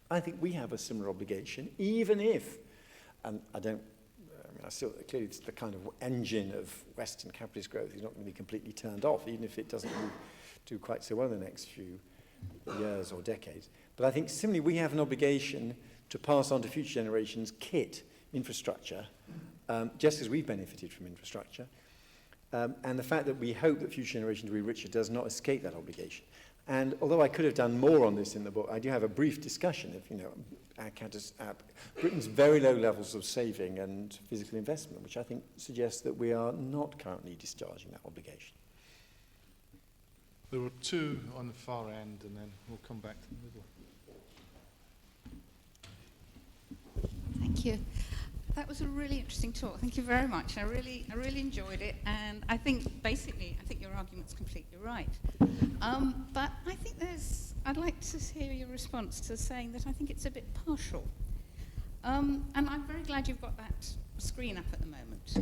I think we have a similar obligation, even if, and clearly it's the kind of engine of Western capitalist growth is not going to be completely turned off, even if it doesn't do quite so well in the next few years or decades. But I think similarly we have an obligation to pass on to future generations infrastructure, just as we've benefited from infrastructure. And the fact that we hope that future generations will be richer does not escape that obligation. And although I could have done more on this in the book, I do have a brief discussion of, Britain's very low levels of saving and physical investment, which I think suggests that we are not currently discharging that obligation. There were two on the far end, and then we'll come back to the middle. Thank you. That was a really interesting talk. Thank you very much. I really enjoyed it, and I think your argument's completely right. But I think I'd like to hear your response to saying that I think it's a bit partial. And I'm very glad you've got that screen up at the moment,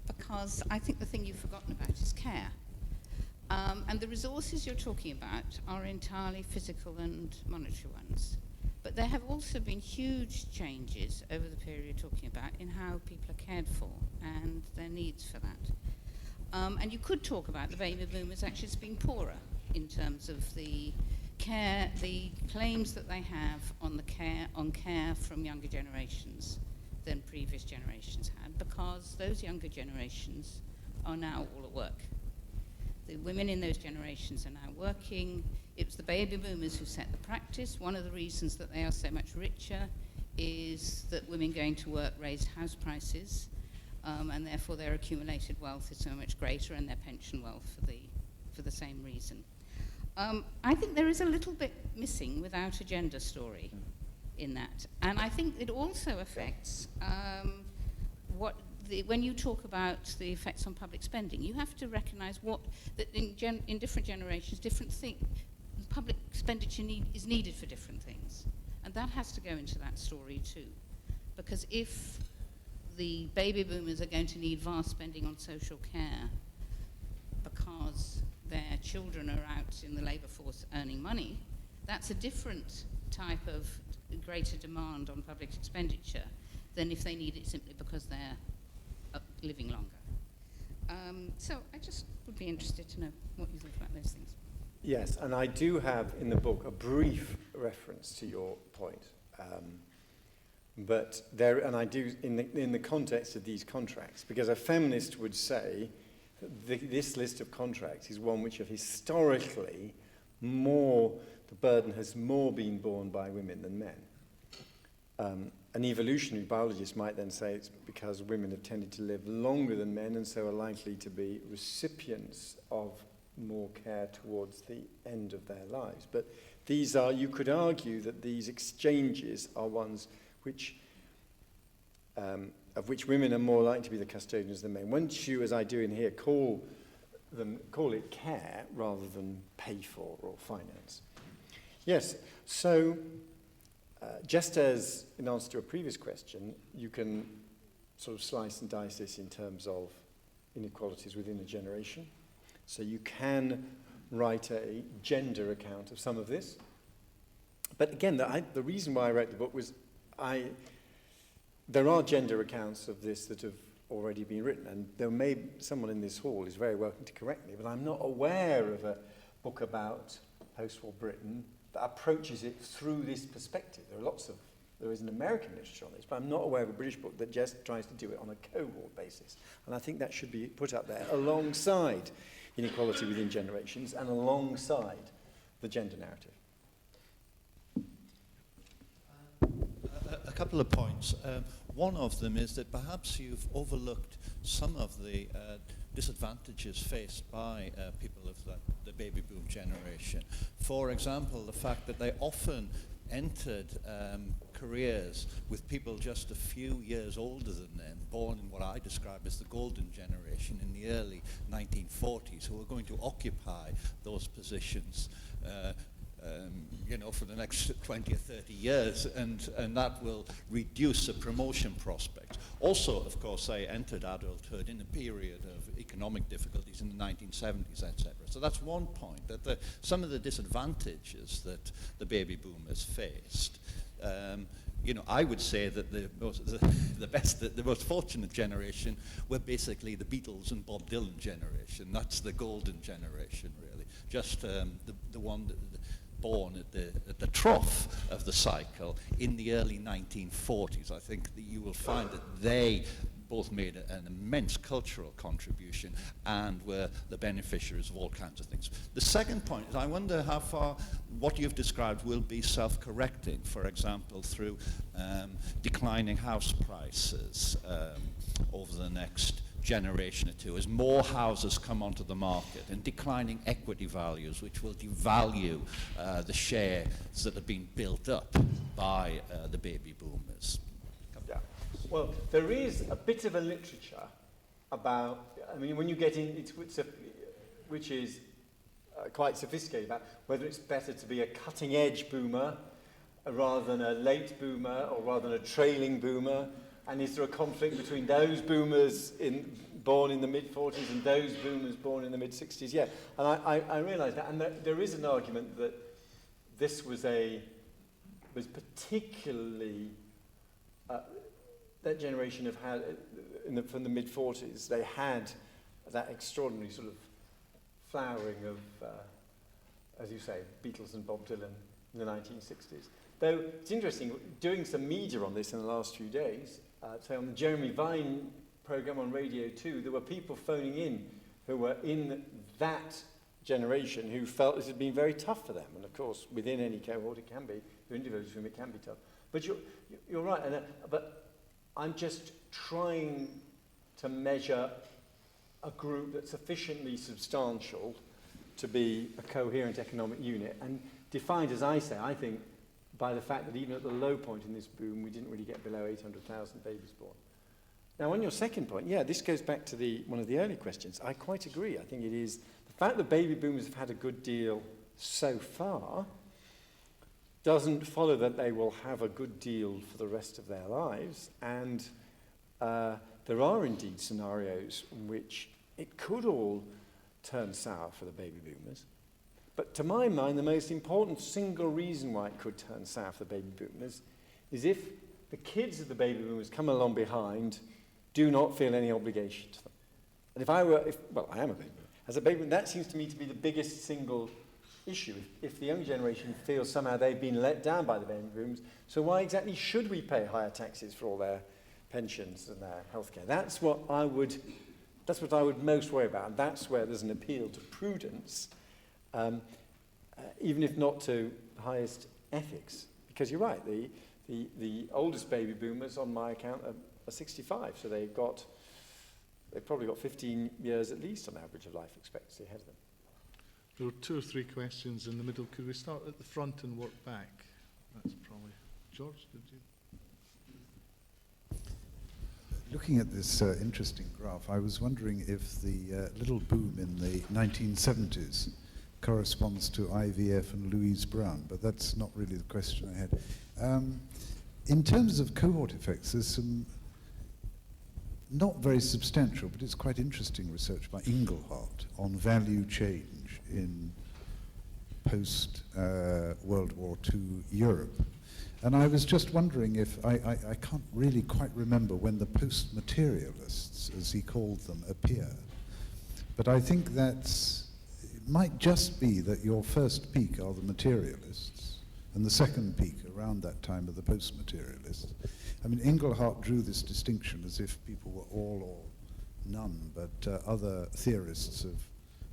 because I think the thing you've forgotten about is care. And the resources you're talking about are entirely physical and monetary ones. But there have also been huge changes over the period you're talking about in how people are cared for and their needs for that. And you could talk about the baby boomers actually as being poorer in terms of the care, the claims that they have on care from younger generations than previous generations had, because those younger generations are now all at work. The women in those generations are now working. It was the baby boomers who set the practice. One of the reasons that they are so much richer is that women going to work raised house prices, and therefore their accumulated wealth is so much greater, and their pension wealth for the same reason. I think there is a little bit missing without a gender story in that. And I think it also affects when you talk about the effects on public spending, you have to recognise that in different generations, public expenditure is needed for different things. And that has to go into that story too. Because if the baby boomers are going to need vast spending on social care because their children are out in the labour force earning money, that's a different type of greater demand on public expenditure than if they need it simply because they're living longer. So I just would be interested to know what you think about those things. Yes, and I do have in the book a brief reference to your point. But there, and I do in the context of these contracts, because a feminist would say that this list of contracts is one which have historically the burden has more been borne by women than men. An evolutionary biologist might then say it's because women have tended to live longer than men and so are likely to be recipients of more care towards the end of their lives. But you could argue that these exchanges are ones which, of which women are more likely to be the custodians than men. Once you, as I do in here, call it care rather than pay for or finance. Yes, so just as in answer to a previous question, you can sort of slice and dice this in terms of inequalities within a generation. So you can write a gender account of some of this. But again, the reason why I wrote the book was there are gender accounts of this that have already been written, and someone in this hall is very welcome to correct me, but I'm not aware of a book about post-war Britain that approaches it through this perspective. There is an American literature on this, but I'm not aware of a British book that just tries to do it on a cohort basis. And I think that should be put up there alongside inequality within generations and alongside the gender narrative. A couple of points. One of them is that perhaps you've overlooked some of the disadvantages faced by people of the baby boom generation. For example, the fact that they often entered careers with people just a few years older than them, born in what I describe as the golden generation in the early 1940s, who were going to occupy those positions for the next 20 or 30 years, and that will reduce the promotion prospects. Also, of course, they entered adulthood in a period of economic difficulties in the 1970s, etc. So that's one point, that some of the disadvantages that the baby boomers faced, I would say that the most fortunate generation were basically the Beatles and Bob Dylan generation. That's the golden generation, really. Just the one born at the trough of the cycle in the early 1940s. I think that you will find that they both made an immense cultural contribution and were the beneficiaries of all kinds of things. The second point is, I wonder how far what you've described will be self-correcting, for example, through declining house prices over the next generation or two, as more houses come onto the market, and declining equity values, which will devalue the shares that have been built up by the baby boomers. Yeah. Well, there is a bit of a literature about, when you get in, which is quite sophisticated, about whether it's better to be a cutting-edge boomer rather than a late boomer, or rather than a trailing boomer. And is there a conflict between those boomers born in the mid-40s and those boomers born in the mid-60s? Yeah, and I realise that. And there is an argument that this was particularly, that generation from the mid-40s, they had that extraordinary sort of flowering of, as you say, Beatles and Bob Dylan in the 1960s. Though it's interesting, doing some media on this in the last few days, say on the Jeremy Vine programme on Radio 2, there were people phoning in who were in that generation who felt this had been very tough for them. And of course, within any cohort, it can be. For individuals whom it can be tough. But you're right. But I'm just trying to measure a group that's sufficiently substantial to be a coherent economic unit, and defined, as I say, I think, by the fact that even at the low point in this boom, we didn't really get below 800,000 babies born. Now, on your second point, this goes back to one of the early questions. I quite agree. I think it is the fact that baby boomers have had a good deal so far doesn't follow that they will have a good deal for the rest of their lives. And there are indeed scenarios in which it could all turn sour for the baby boomers. But to my mind, the most important single reason why it could turn sour for the baby boomers is if the kids of the baby boomers come along behind, do not feel any obligation to them. And I am a baby boomer. As a baby boomer, that seems to me to be the biggest single issue. If the younger generation feels somehow they've been let down by the baby boomers, so why exactly should we pay higher taxes for all their pensions and their healthcare? That's what I would most worry about. And that's where there's an appeal to prudence. Even if not to the highest ethics, because you're right, the oldest baby boomers on my account are 65, so they've probably got 15 years at least on average of life expectancy ahead of them. There were 2 or 3 questions in the middle. Could we start at the front and work back? That's probably George. Did you? Looking at this interesting graph, I was wondering if the little boom in the 1970s corresponds to IVF and Louise Brown, but that's not really the question I had. In terms of cohort effects, there's some not very substantial, but it's quite interesting research by Inglehart on value change in post-World War II Europe. And I was just wondering if, I can't really quite remember when the post-materialists, as he called them, appear. But I think it might just be that your first peak are the materialists, and the second peak around that time are the post-materialists. I mean, Inglehart drew this distinction as if people were all or none, but other theorists have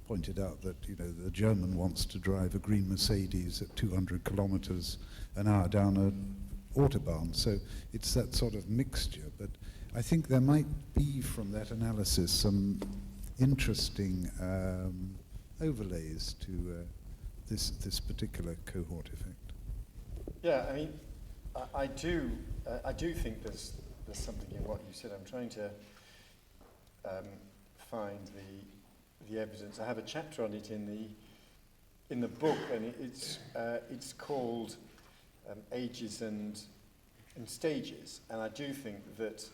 pointed out that, the German wants to drive a green Mercedes at 200 kilometers an hour down an autobahn. So it's that sort of mixture. But I think there might be from that analysis some interesting overlays to this particular cohort effect. Yeah, I mean, I do think there's something in what you said. I'm trying to find the evidence. I have a chapter on it in in the book, and it's called Ages and Stages. And I do think that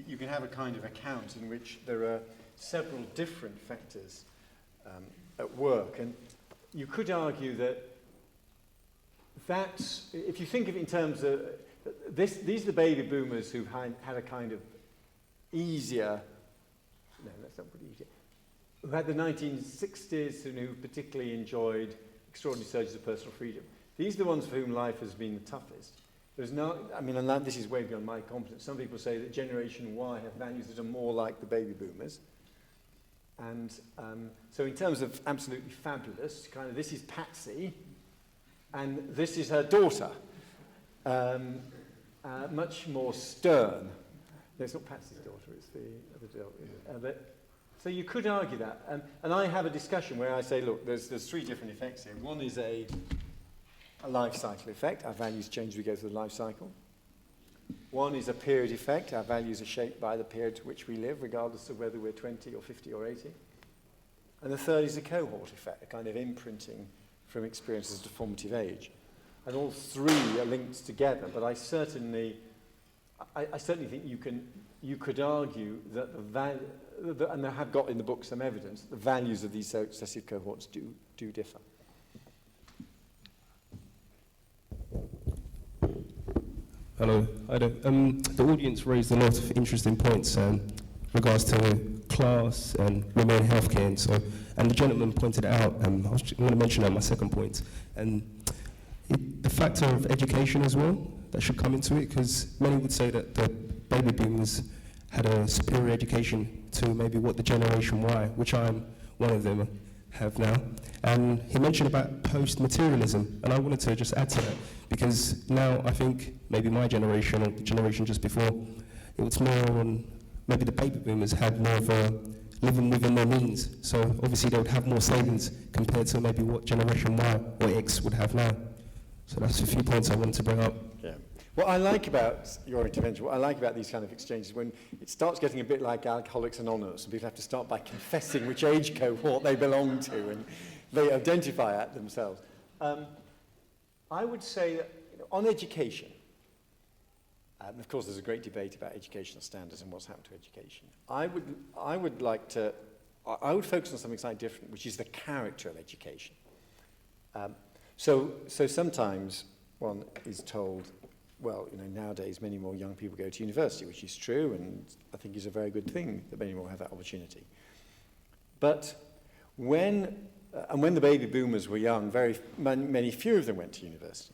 you can have a kind of account in which there are several different factors at work. And you could argue that if you think of it in terms of these are the baby boomers who've had a kind of easier, no, that's not pretty easier, who had the 1960s and who particularly enjoyed extraordinary surges of personal freedom. These are the ones for whom life has been the toughest. There's no, I mean, and this is way beyond my competence. Some people say that Generation Y have values that are more like the baby boomers. And so in terms of absolutely fabulous, kind of this is Patsy, and this is her daughter. Much more stern. No, it's not Patsy's daughter, it's the other daughter. So you could argue that. And I have a discussion where I say, look, there's three different effects here. One is a life cycle effect. Our values change as we go through the life cycle. One is a period effect. Our values are shaped by the period to which we live, regardless of whether we're 20 or 50 or 80. And the third is a cohort effect, a kind of imprinting from experiences of formative age. And all three are linked together, but I certainly think you could argue that and I have got in the book some evidence, the values of these successive cohorts do differ. Hello. The audience raised a lot of interesting points regards to class and women in healthcare, and the gentleman pointed out. I was going to mention that my second point, and the factor of education as well that should come into it, because many would say that the baby boomers had a superior education to maybe what the Generation Y, which I'm one of them, have now. And he mentioned about post-materialism, and I wanted to just add to that, because now I think maybe my generation or the generation just before, it was more on, maybe the baby boomers had more of a living within their means. So obviously they would have more savings compared to maybe what Generation Y or X would have now. So that's a few points I wanted to bring up. Yeah. What I like about your intervention, what I like about these kind of exchanges, when it starts getting a bit like Alcoholics Anonymous, and people have to start by confessing which age cohort they belong to, and they identify at themselves. I would say that on education, of course there's a great debate about educational standards and what's happened to education. I would focus on something slightly different, which is the character of education. So sometimes one is told, well, nowadays many more young people go to university, which is true, and I think is a very good thing that many more have that opportunity. But when the baby boomers were young, many few of them went to university.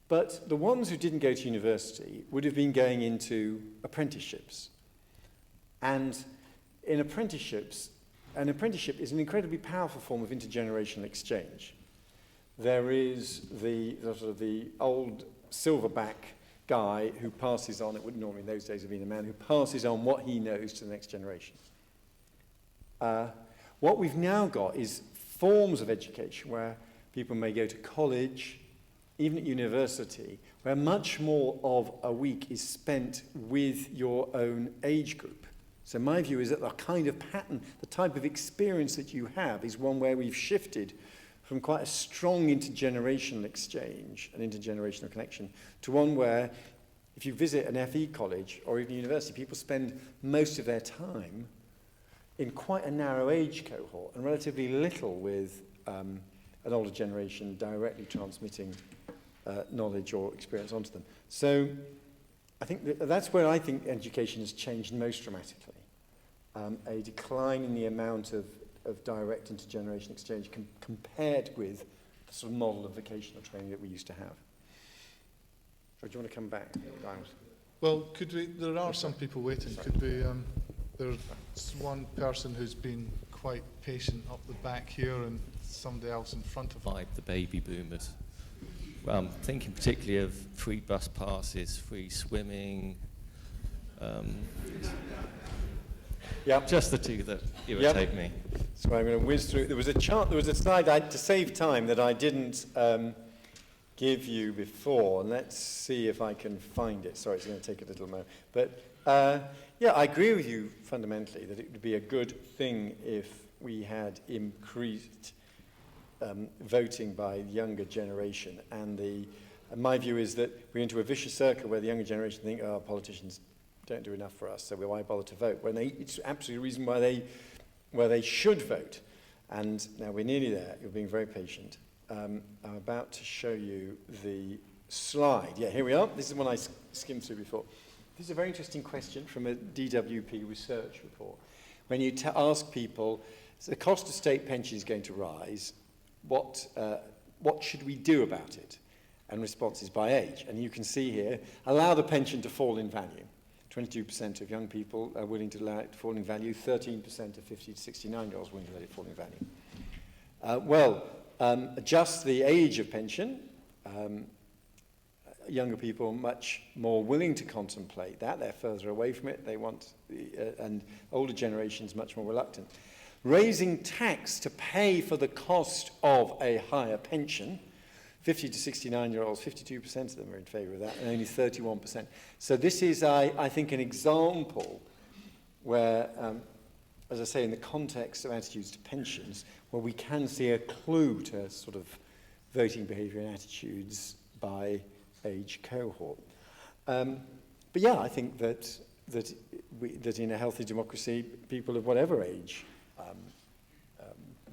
But the ones who didn't go to university would have been going into apprenticeships. And in apprenticeships, an apprenticeship is an incredibly powerful form of intergenerational exchange. There is the old silverback guy who passes on, it wouldn't normally in those days have been a man, who passes on what he knows to the next generation. What we've now got is forms of education where people may go to college, even at university, where much more of a week is spent with your own age group. So my view is that the kind of pattern, the type of experience that you have is one where we've shifted from quite a strong intergenerational exchange, an intergenerational connection, to one where if you visit an FE college or even university, people spend most of their time in quite a narrow age cohort and relatively little with an older generation directly transmitting knowledge or experience onto them. So I think that's where I think education has changed most dramatically. A decline in the amount of direct intergenerational exchange compared with the sort of model of vocational training that we used to have. So do you want to come back? Well, there are some people waiting. Could we, there's one person who's been quite patient up the back here and somebody else in front of him. The baby boomers. Well, I'm thinking particularly of free bus passes, free swimming, just the two that irritate me. So I'm going to whiz through. There was a slide to save time that I didn't give you before, and let's see if I can find it. Sorry, it's going to take a little moment. But Yeah, I agree with you fundamentally that it would be a good thing if we had increased voting by the younger generation. And my view is that we're into a vicious circle where the younger generation think, oh, politicians don't do enough for us, so why bother to vote? When it's absolutely a reason why they should vote. And now we're nearly there. You're being very patient. I'm about to show you the slide. Yeah, here we are. This is one I skimmed through before. This is a very interesting question from a DWP research report. When you ask people, so the cost of state pension is going to rise, what should we do about it? And responses by age. And you can see here, allow the pension to fall in value. 22% of young people are willing to allow it to fall in value, 13% of 50 to 69-year-olds willing to let it fall in value. Adjust the age of pension. Younger people are much more willing to contemplate that. They're further away from it. They want, and older generations much more reluctant. Raising tax to pay for the cost of a higher pension. 50 to 69-year-olds, 52% of them are in favour of that, and only 31%. So this is, I think, an example where, as I say, in the context of attitudes to pensions, where we can see a clue to sort of voting behaviour and attitudes by age cohort. But yeah, I think that in a healthy democracy, people of whatever age,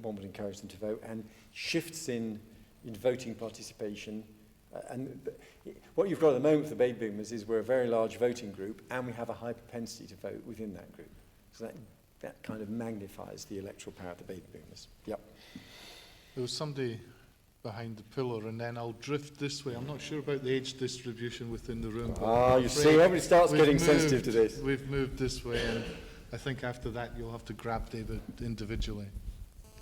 one would encourage them to vote, and shifts in voting participation. What you've got at the moment for the baby boomers is we're a very large voting group, and we have a high propensity to vote within that group. So that kind of magnifies the electoral power of the baby boomers. Yep. There was somebody behind the pillar, and then I'll drift this way. I'm not sure about the age distribution within the room. You see, everybody starts getting sensitive to this. We've moved this way, and I think after that you'll have to grab David individually.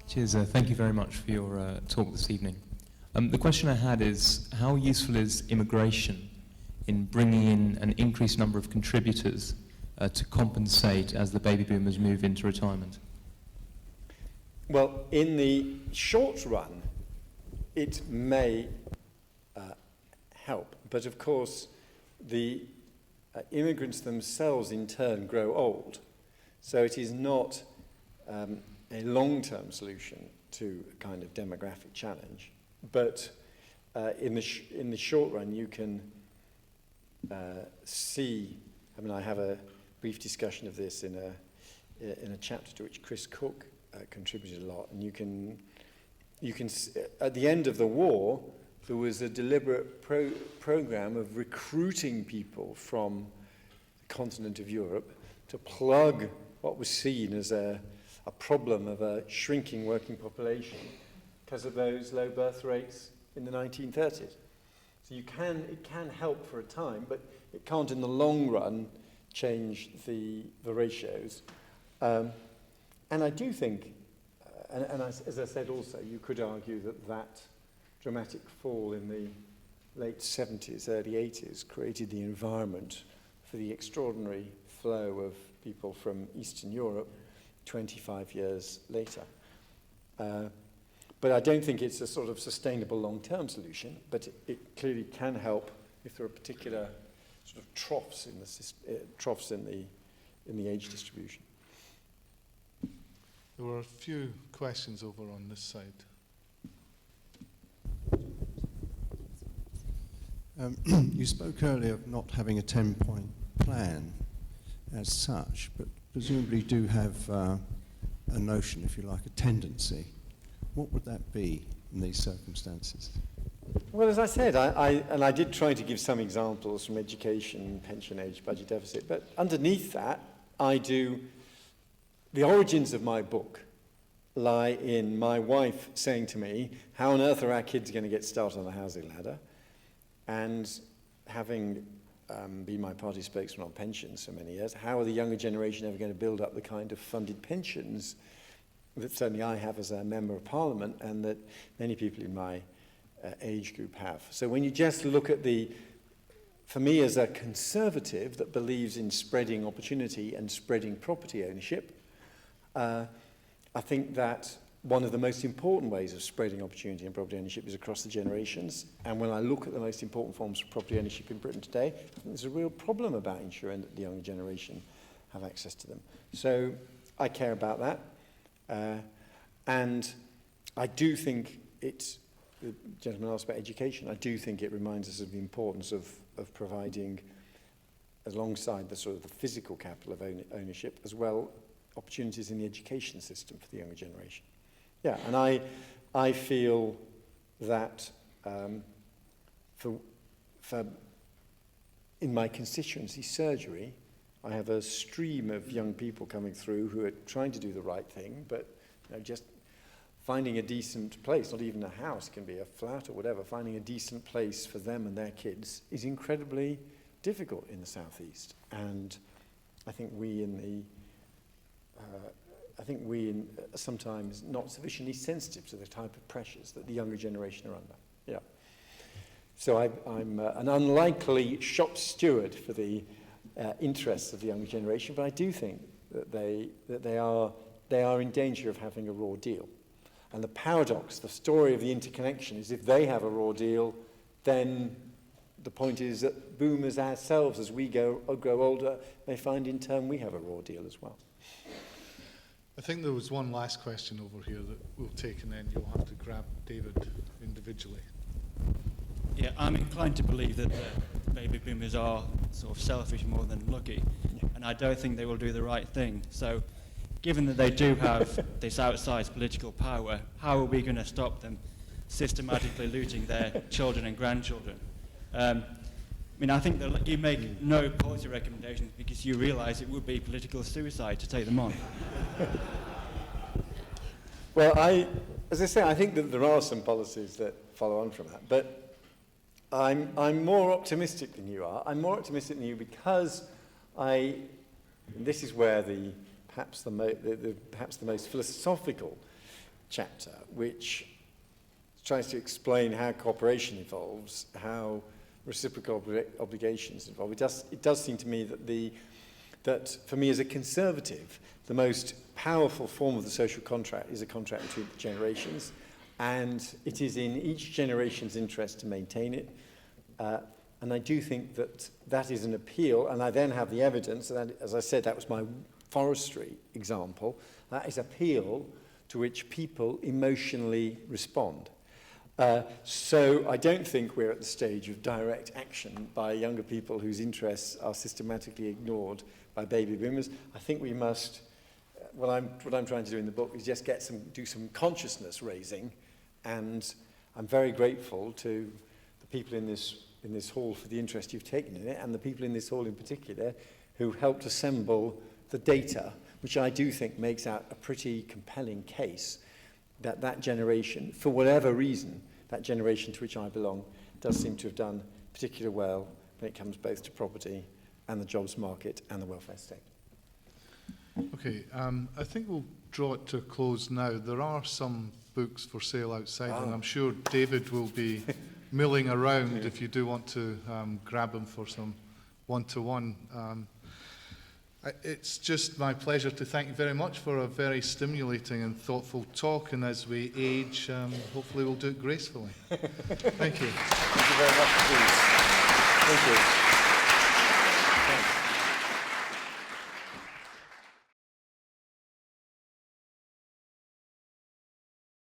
Cheers. Thank you very much for your talk this evening. The question I had is, how useful is immigration in bringing in an increased number of contributors to compensate as the baby boomers move into retirement? Well, in the short run, it may help. But of course, the immigrants themselves in turn grow old. So it is not a long-term solution to a kind of demographic challenge. But in the short run, you can see, I mean, I have a brief discussion of this in a chapter to which Chris Cook contributed a lot, and you can at the end of the war, there was a deliberate program of recruiting people from the continent of Europe to plug what was seen as a problem of a shrinking working population because of those low birth rates in the 1930s. So it can help for a time, but it can't in the long run change the ratios. And I do think, as I said also, you could argue that dramatic fall in the late 70s, early 80s created the environment for the extraordinary flow of people from Eastern Europe 25 years later. But I don't think it's a sort of sustainable long-term solution, but it clearly can help if there are particular sort of troughs in the age distribution. There were a few questions over on this side. You spoke earlier of not having a 10-point plan as such, but presumably you do have a notion, if you like, a tendency. What would that be in these circumstances? Well, as I said, I did try to give some examples from education, pension age, budget deficit, but underneath that, the origins of my book lie in my wife saying to me, how on earth are our kids going to get started on the housing ladder? And having been my party spokesman on pensions for many years, how are the younger generation ever going to build up the kind of funded pensions that certainly I have as a member of parliament and that many people in my age group have? So when you just look at for me as a conservative that believes in spreading opportunity and spreading property ownership, I think that one of the most important ways of spreading opportunity and property ownership is across the generations. And when I look at the most important forms of property ownership in Britain today, I think there's a real problem about ensuring that the younger generation have access to them. So I care about that. And I do think the gentleman asked about education, I do think it reminds us of the importance of providing, alongside the sort of the physical capital of ownership, as well, opportunities in the education system for the younger generation. Yeah, and I feel that in my constituency surgery, I have a stream of young people coming through who are trying to do the right thing, but just finding a decent place, not even a house, can be a flat or whatever, finding a decent place for them and their kids is incredibly difficult in the southeast. And I think we are sometimes not sufficiently sensitive to the type of pressures that the younger generation are under. Yeah. So I'm an unlikely shop steward for the interests of the younger generation, but I do think that they are in danger of having a raw deal. And the paradox, the story of the interconnection, is if they have a raw deal, then the point is that boomers ourselves, as we grow older, may find in turn we have a raw deal as well. I think there was one last question over here that we'll take, and then you'll have to grab David individually. Yeah, I'm inclined to believe that the baby boomers are sort of selfish more than lucky, and I don't think they will do the right thing. So, given that they do have this outsized political power, how are we going to stop them systematically looting their children and grandchildren? I mean, I think that you make no policy recommendations because you realise it would be political suicide to take them on. Well, as I say, I think that there are some policies that follow on from that, but I'm more optimistic than you are. I'm more optimistic than you because this is where perhaps the most philosophical chapter, which tries to explain how cooperation evolves, how reciprocal obligations involve. It does seem to me that for me as a conservative, the most powerful form of the social contract is a contract between generations, and it is in each generation's interest to maintain it. And I do think that is an appeal, and I then have the evidence, and as I said, that was my forestry example, that is appeal to which people emotionally respond. So I don't think we're at the stage of direct action by younger people whose interests are systematically ignored by baby boomers. I think we must, what I'm trying to do in the book is just do some consciousness raising, and I'm very grateful to the people in this hall for the interest you've taken in it, and the people in this hall in particular who helped assemble the data, which I do think makes out a pretty compelling case that generation, for whatever reason, that generation to which I belong, does seem to have done particularly well when it comes both to property and the jobs market and the welfare state. Okay, I think we'll draw it to a close now. There are some books for sale outside, and I'm sure David will be milling around if you do want to grab them for some one-to-one. It's just my pleasure to thank you very much for a very stimulating and thoughtful talk, and as we age, hopefully we'll do it gracefully. Thank you. Thank you very much indeed. Thank you.